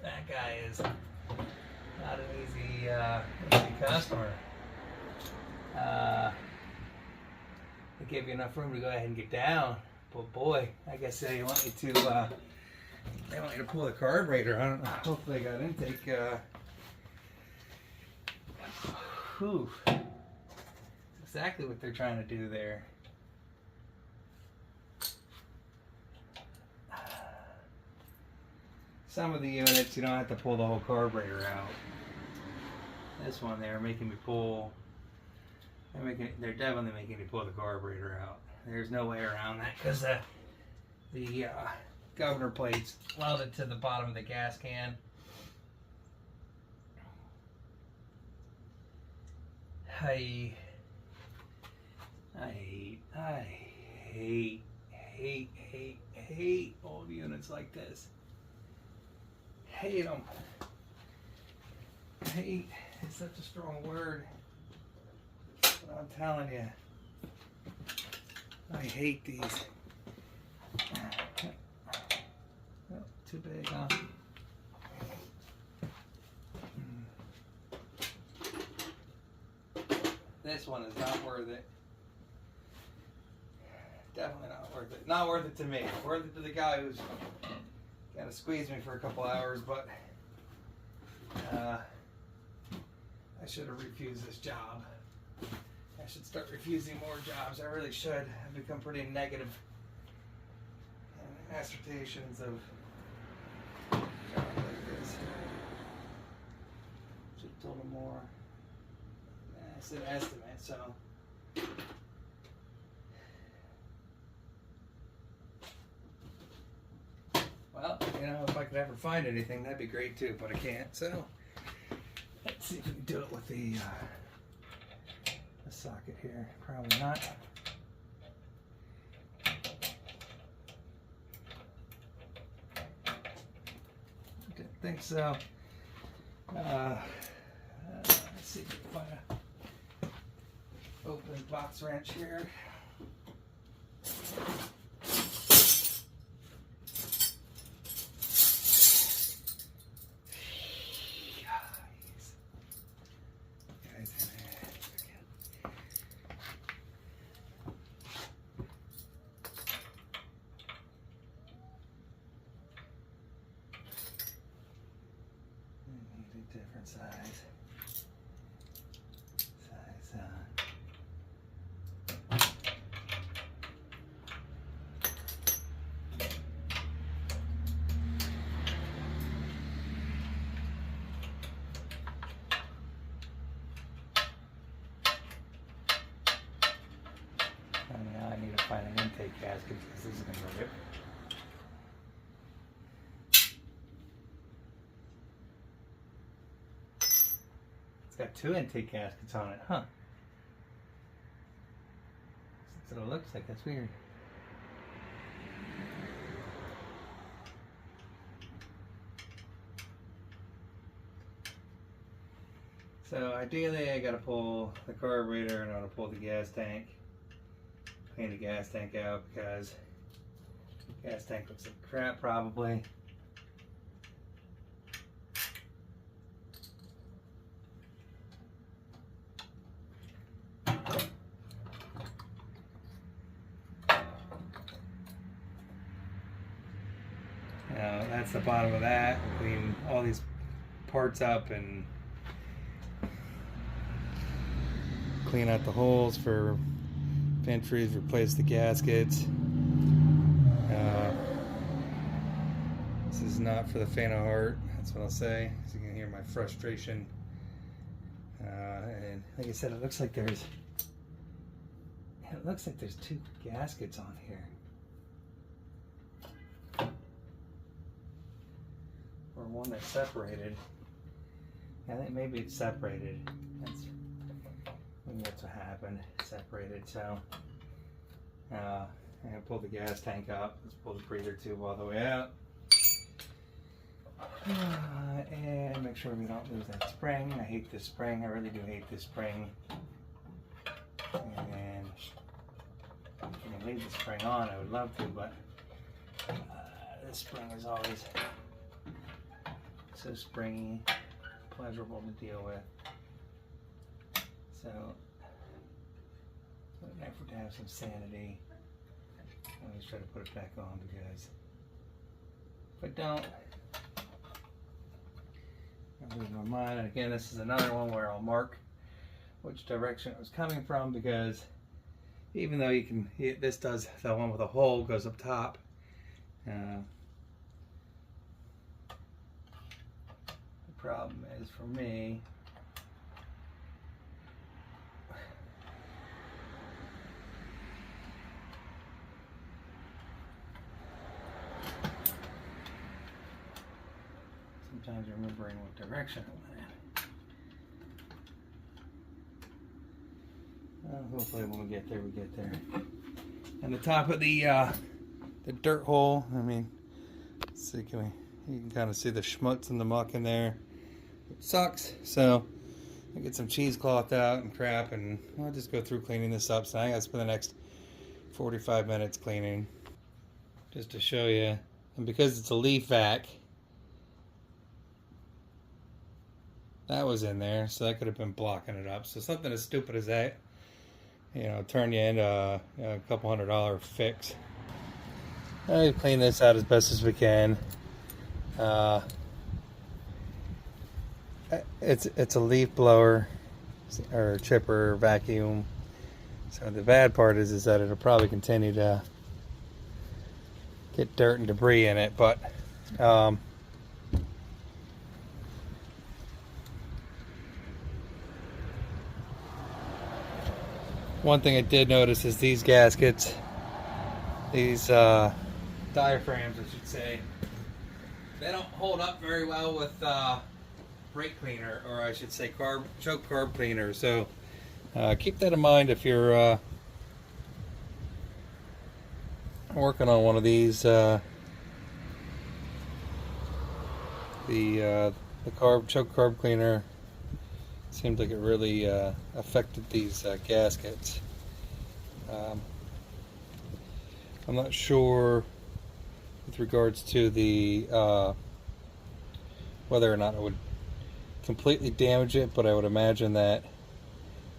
That guy is not an easy customer. They give you enough room to go ahead and get down, but boy, I guess they want you to pull the carburetor. I don't know. Hopefully, they got intake. Whew. Exactly what they're trying to do there. Some of the units you don't have to pull the whole carburetor out. This one they're making me pull. They're definitely making me pull the carburetor out. There's no way around that because the governor plate's welded to the bottom of the gas can. I hate old units like this. Hate them. Hate is such a strong word, but I'm telling you, I hate these. Oh, too big, huh? This one is not worth it. Definitely not worth it. Not worth it to me. Worth it to the guy who's gonna squeeze me for a couple hours, but I should have refused this job. I should start refusing more jobs. I really should. I've become pretty negative in assertions of jobs like this. Just a little more. It's an estimate, so. Well, you know, if I could ever find anything, that'd be great too, but I can't. So, let's see if we can do it with the socket here. Probably not. Didn't think so. Let's see if we can find a open box wrench here. Different size. intake gaskets because this is going to rip. It's got 2 intake gaskets on it, huh? That's what it looks like. That's weird. So ideally I gotta pull the carburetor and I want to pull the gas tank, clean the gas tank out because the gas tank looks like crap probably. Now that's the bottom of that. We'll clean all these parts up and clean out the holes for ventries, replace the gaskets. This is not for the faint of heart, that's what I'll say. So you can hear my frustration. And like I said, it looks like there's 2 gaskets on here. Or one that's separated. I think maybe it's separated. Maybe that's what happened. Separated. So I'm gonna pull the gas tank up. Let's pull the breather tube all the way out. And make sure we don't lose that spring. I hate this spring. I really do hate this spring. And I'm gonna leave the spring on. I would love to, but this spring is always so springy, pleasurable to deal with. So, in an effort to have some sanity, I always try to put it back on because if I don't, I lose my mind. And again, this is another one where I'll mark which direction it was coming from because even though you can, this does, the one with a hole goes up top. The problem is for me, sometimes remembering what direction it went in. Well, hopefully when we get there, we get there. And the top of the dirt hole, I mean, let's see, you can kind of see the schmutz and the muck in there. It sucks, so I get some cheesecloth out and crap, and I'll just go through cleaning this up. So I gotta spend the next 45 minutes cleaning, just to show you. And because it's a leaf vac, that was in there, so that could have been blocking it up. So something as stupid as that, you know, turn you into a couple $100 fix. I clean this out as best as we can. It's a leaf blower or chipper vacuum. So the bad part is that it'll probably continue to get dirt and debris in it, but one thing I did notice is these gaskets, these diaphragms, I should say, they don't hold up very well with brake cleaner, or I should say choke carb cleaner. So keep that in mind if you're working on one of these. The choke carb cleaner seemed like it really affected these gaskets. I'm not sure with regards to the whether or not it would completely damage it, but I would imagine that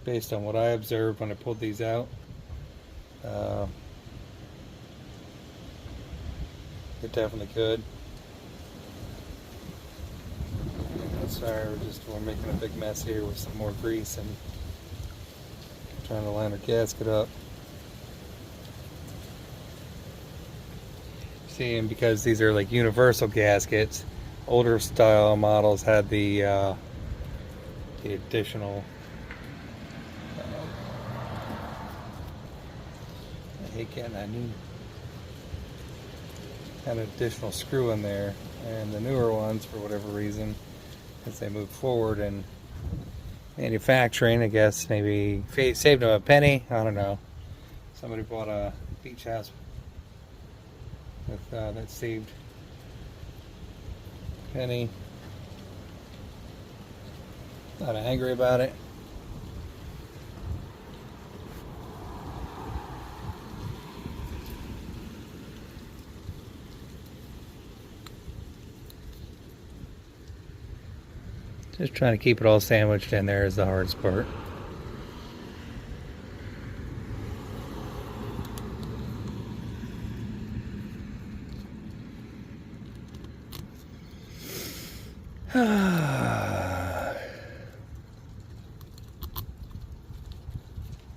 based on what I observed when I pulled these out, it definitely could. Sorry, we're making a big mess here with some more grease and trying to line our gasket up. See, and because these are like universal gaskets, older style models had the additional I hate getting an additional screw in there, and the newer ones, for whatever reason, as they move forward in manufacturing, I guess maybe saved them a penny. I don't know. Somebody bought a beach house with that saved a penny. Not angry about it. Just trying to keep it all sandwiched in there is the hardest part.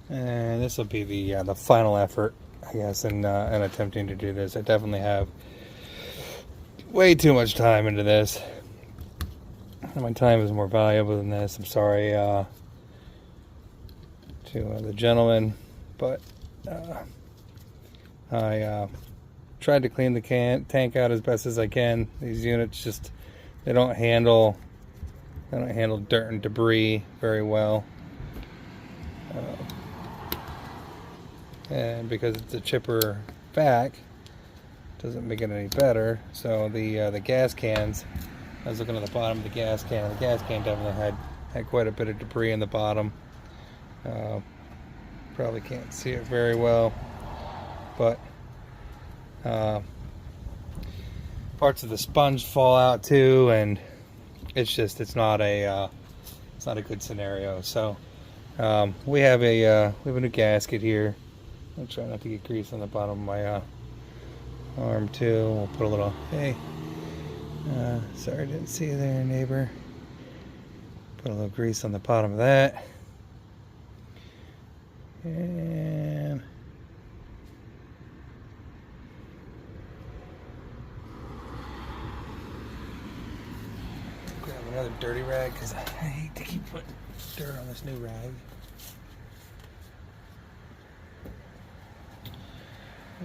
And this will be the final effort, I guess, in attempting to do this. I definitely have way too much time into this. My time is more valuable than this. I'm sorry to the gentleman, but I tried to clean the tank out as best as I can. These units just they don't handle dirt and debris very well, and because it's a chipper vac, doesn't make it any better. So the gas cans. I was looking at the bottom of the gas can, and the gas can definitely had quite a bit of debris in the bottom. Probably can't see it very well, but parts of the sponge fall out too, and it's not a good scenario. So we have a new gasket here. I'll try not to get grease on the bottom of my arm too. We'll put a little sorry, didn't see you there, neighbor. Put a little grease on the bottom of that. And grab another dirty rag because I hate to keep putting dirt on this new rag.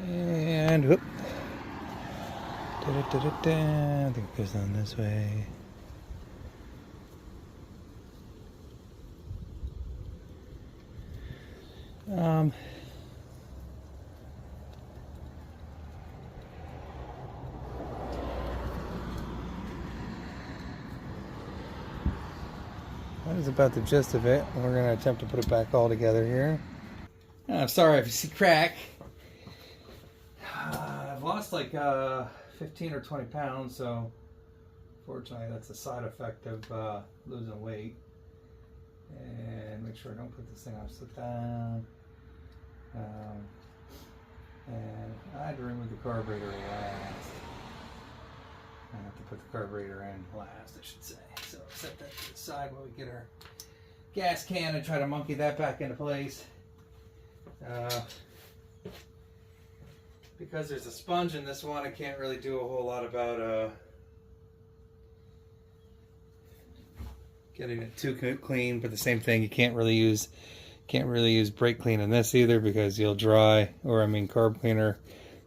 And whoop. I think it goes down this way. That is about the gist of it. We're going to attempt to put it back all together here. I'm sorry if you see crack. I've lost like 15 or 20 pounds, so fortunately that's a side effect of losing weight. And make sure I don't put this thing upside down. And I had to remove the carburetor last. I have to put the carburetor in last, I should say. So set that to the side while we get our gas can and try to monkey that back into place. Because there's a sponge in this one, I can't really do a whole lot about getting it too clean. But the same thing, you can't really use brake clean in this either, because you'll dry, or I mean carb cleaner,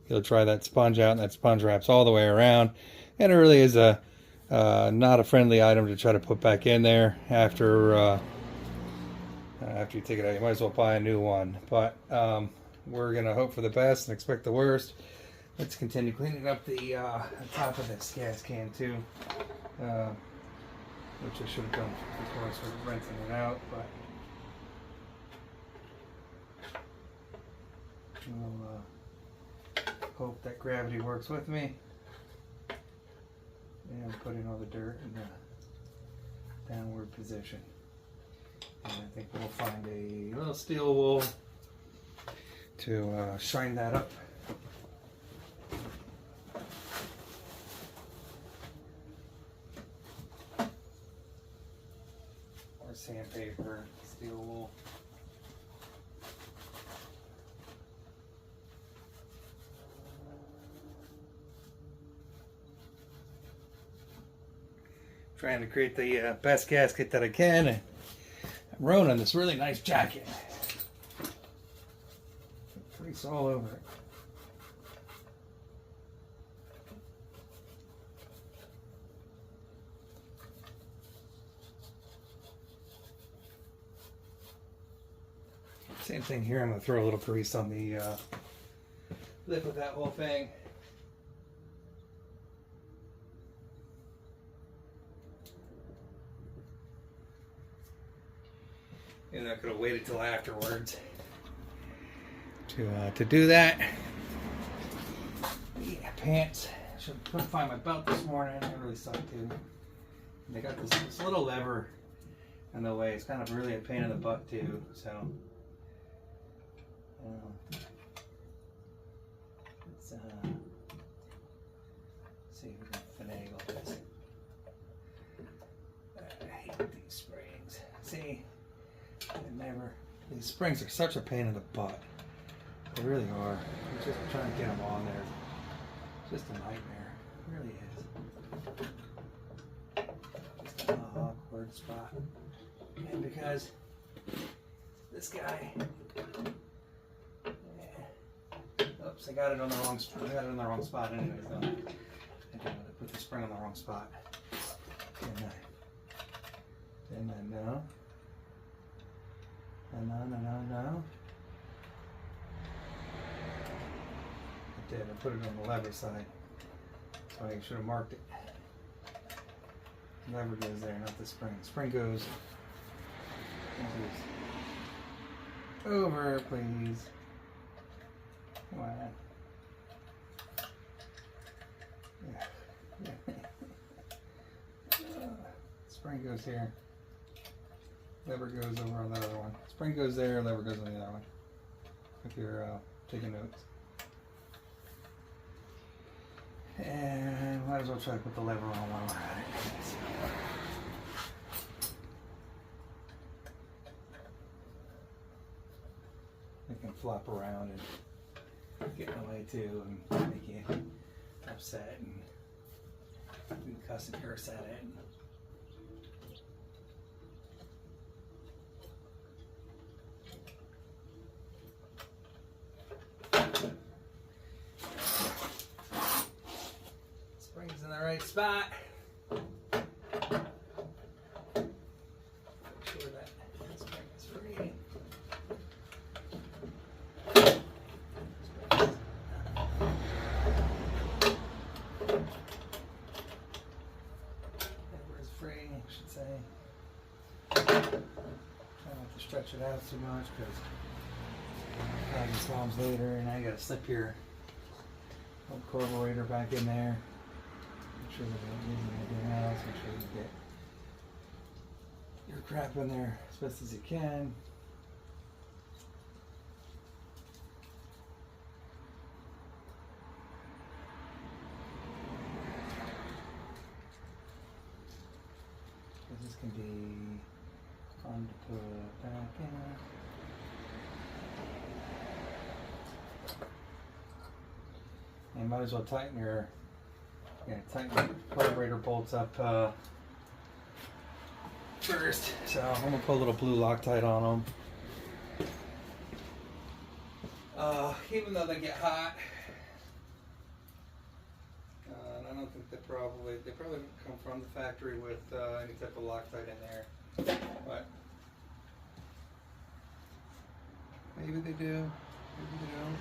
you'll dry that sponge out, and that sponge wraps all the way around, and it really is not a friendly item to try to put back in there after you take it out. You might as well buy a new one. But we're gonna hope for the best and expect the worst. Let's continue cleaning up the top of this gas can too, which I should have done before I started rinsing it out. But we'll hope that gravity works with me. And putting all the dirt in the downward position. And I think we'll find a little steel wool to shine that up. Or sandpaper, steel wool. Trying to create the best gasket that I can. I'm rowing on this really nice jacket. Grease all over it. Same thing here. I'm going to throw a little grease on the lip of that whole thing. And I could have waited till afterwards to do that. Yeah, pants. Couldn't find my belt this morning. I really sucked too. And they got this little lever in the way. It's kind of really a pain in the butt too. So let's see if we can finagle this. I hate these springs. See, these springs are such a pain in the butt. They really are. It's just trying to get them on there. It's just a nightmare. It really is. Just an awkward spot. And because this guy, oops, I got it on the wrong spot. I got it on the wrong spot anyways. I put the spring on the wrong spot. Didn't I know? No. I did. I put it on the lever side. So I should have marked it. The lever goes there, not the spring. The spring goes over, please. Come on. Yeah. Spring goes here. Lever goes over on the other one. Spring goes there, lever goes on the other one. If you're taking notes. And might as well try to put the lever on while we're at it. It can flop around and get in the way too and make you upset and be cuss and curse at it. Springs in the right spot. Make sure that spring is free. Lever is free, I should say. Try not to stretch it out too much because having swabs later, and I gotta slip your carburetor back in there. Make sure that I don't need anything else. Make sure you get your crap in there as best as you can. This can be fun to put back in. You might as well tighten your carburetor bolts up first. So I'm gonna put a little blue Loctite on them. Even though they get hot, and I don't think they probably come from the factory with any type of Loctite in there, but maybe they do. Maybe they don't.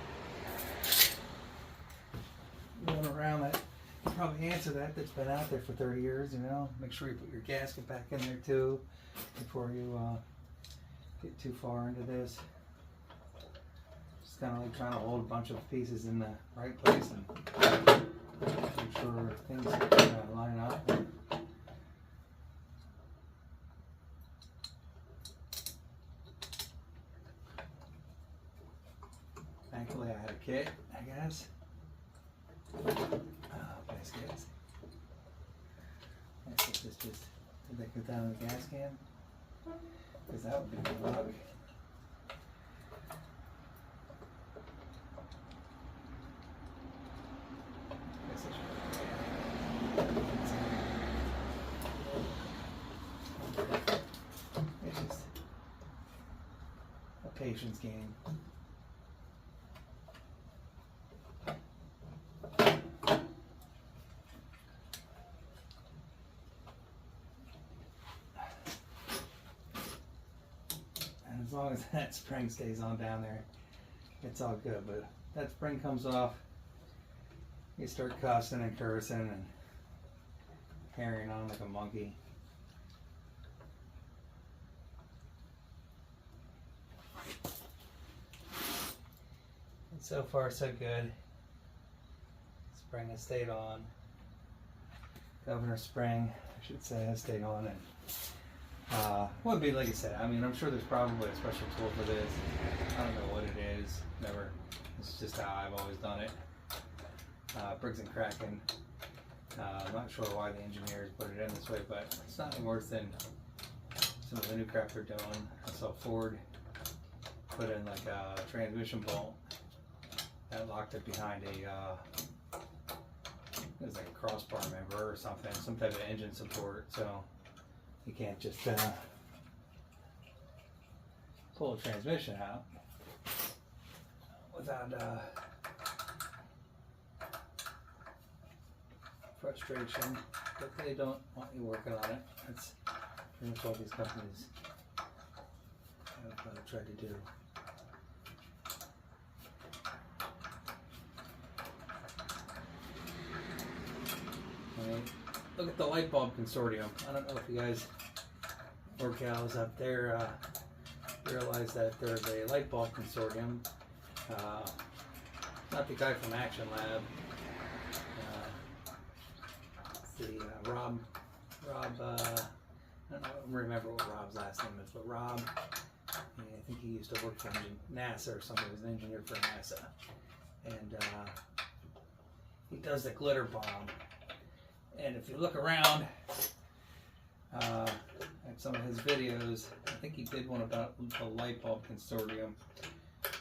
Going around that, you probably answer that. That's been out there for 30 years, you know. Make sure you put your gasket back in there too before you get too far into this. Just kind of like trying to hold a bunch of pieces in the right place and make sure things line up. Thankfully, I had a kit, I guess. Baskets. I think this just did they put that in the gas can? Because that would be a lot. It's just a patience game. as long as that spring stays on down there, it's all good. But that spring comes off, you start cussing and cursing and carrying on like a monkey. And so far so good. Spring has stayed on. Governor Spring, I should say, has stayed on. And would be, like I said, I mean, I'm sure there's probably a special tool for this. I don't know what it is. Never. It's just how I've always done it. Briggs and Stratton. I'm not sure why the engineers put it in this way, but it's nothing worse than some of the new crap they're doing. I saw Ford put in like a transmission bolt that locked it behind a it was like a crossbar member or something, some type of engine support, so you can't just pull a transmission out without frustration. But they don't want you working on it. That's pretty much what these companies have tried to do. Look at the light bulb consortium. I don't know if you guys or gals up there realize that there's a light bulb consortium. Not the guy from Action Lab. It's the Rob. I don't remember what Rob's last name is, but Rob. I think he used to work for NASA or something. He was an engineer for NASA, and he does the glitter bomb. And if you look around at some of his videos, I think he did one about the light bulb consortium,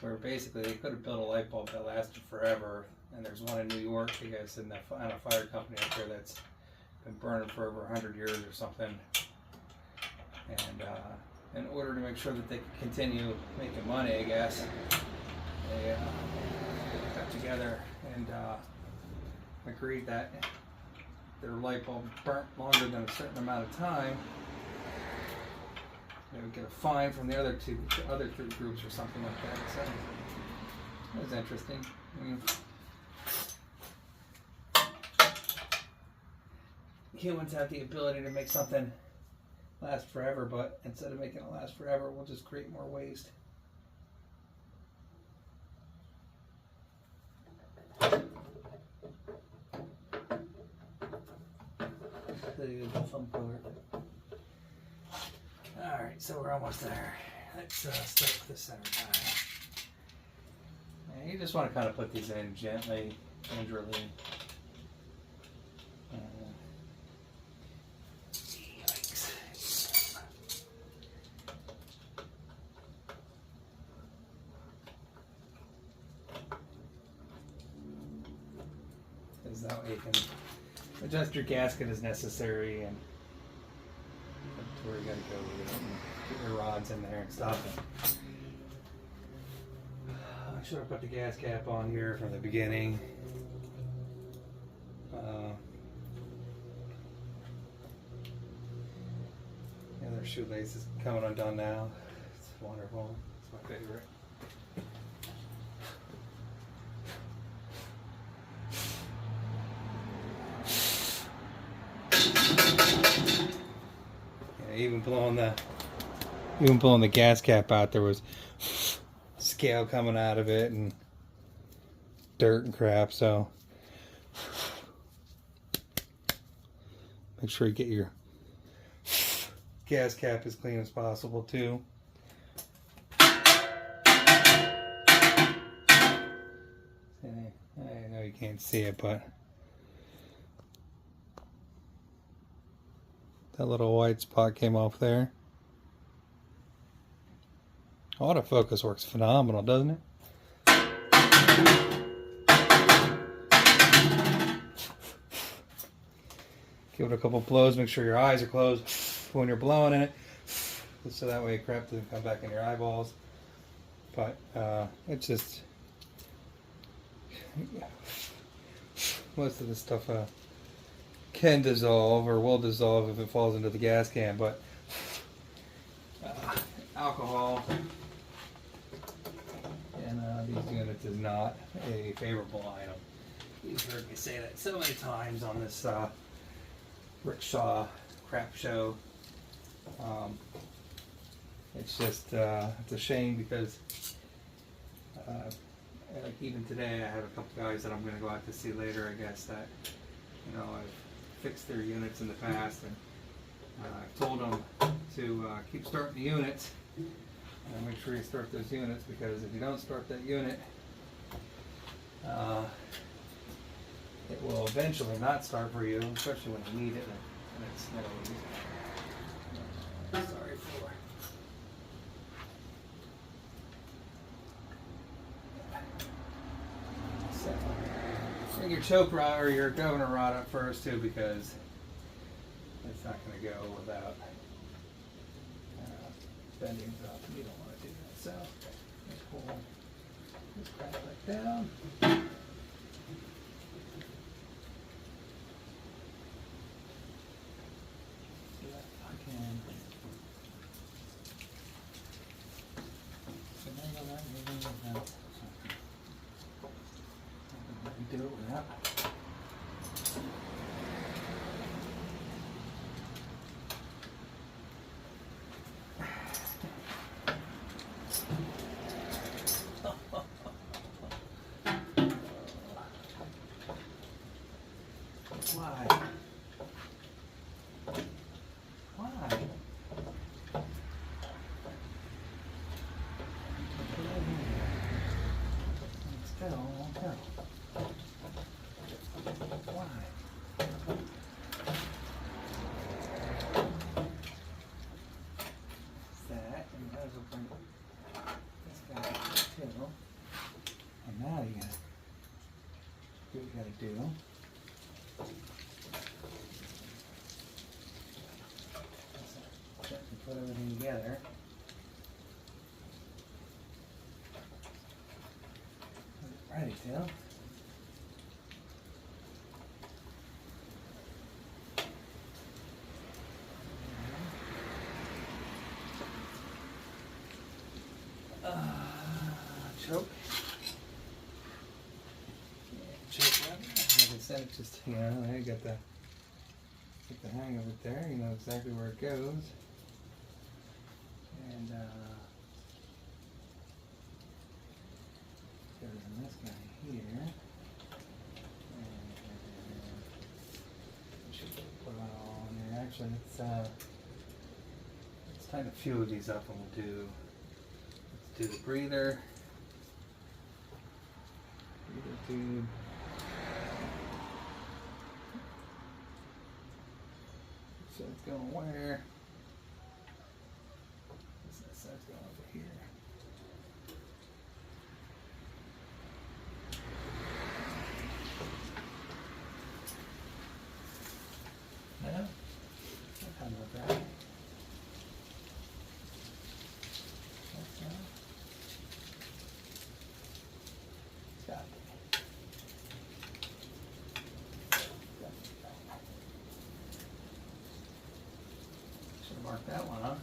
where basically they could have built a light bulb that lasted forever. And there's one in New York, I guess, on a fire company up there that's been burning for over 100 years or something. And in order to make sure that they could continue making money, I guess, they got together and agreed that their light bulb burnt longer than a certain amount of time, they would get a fine from the other three groups or something like that. So that was interesting. Humans have the ability to make something last forever, but instead of making it last forever, we'll just create more waste. Alright, so we're almost there. Let's start with the center tire. And you just want to kind of put these in gently, gingerly. Yikes. Because that way you can adjust your gasket as necessary, and that's where you gotta go with it, and get your rods in there and stuff. I should have put the gas cap on here from the beginning. The other shoelace is coming undone now. It's wonderful. It's my favorite. Even blowing the gas cap out, there was scale coming out of it and dirt and crap. So make sure you get your gas cap as clean as possible too. I know you can't see it, but that little white spot came off there. Autofocus works phenomenal, doesn't it? Give it a couple blows, make sure your eyes are closed when you're blowing in it, so that way crap doesn't come back in your eyeballs. But it's just, most of this stuff can dissolve or will dissolve if it falls into the gas can, but alcohol not a favorable item. You've heard me say that so many times on this rickshaw crap show. It's just it's a shame because like even today I have a couple guys that I'm going to go out to see later, I guess, that I've fixed their units in the past, and I've told them to keep starting the units and make sure you start those units, because if you don't start that unit, it will eventually not start for you, especially when you need it and it snows. Sorry for. So, bring your choke rod or your governor rod up first too, because it's not going to go without bending up. You don't want to do that. So, let's pull this crap back down. Do it without. Why? Why? Still won't go. Why? That, and you might as well bring this guy up too. And now you gotta do what you gotta do. Put everything together. Ready, Phil? Choke. Choke lever. Like I said, it's just, you got the hang of it there. You know exactly where it goes. And go to this guy here. And we should put it all in there. Actually, let's tighten a few of these up, and let's do the breather. Tube. So it's going where? That side's going over here. No? I'm talking about that. That's not. Got it. Should have marked that one, huh?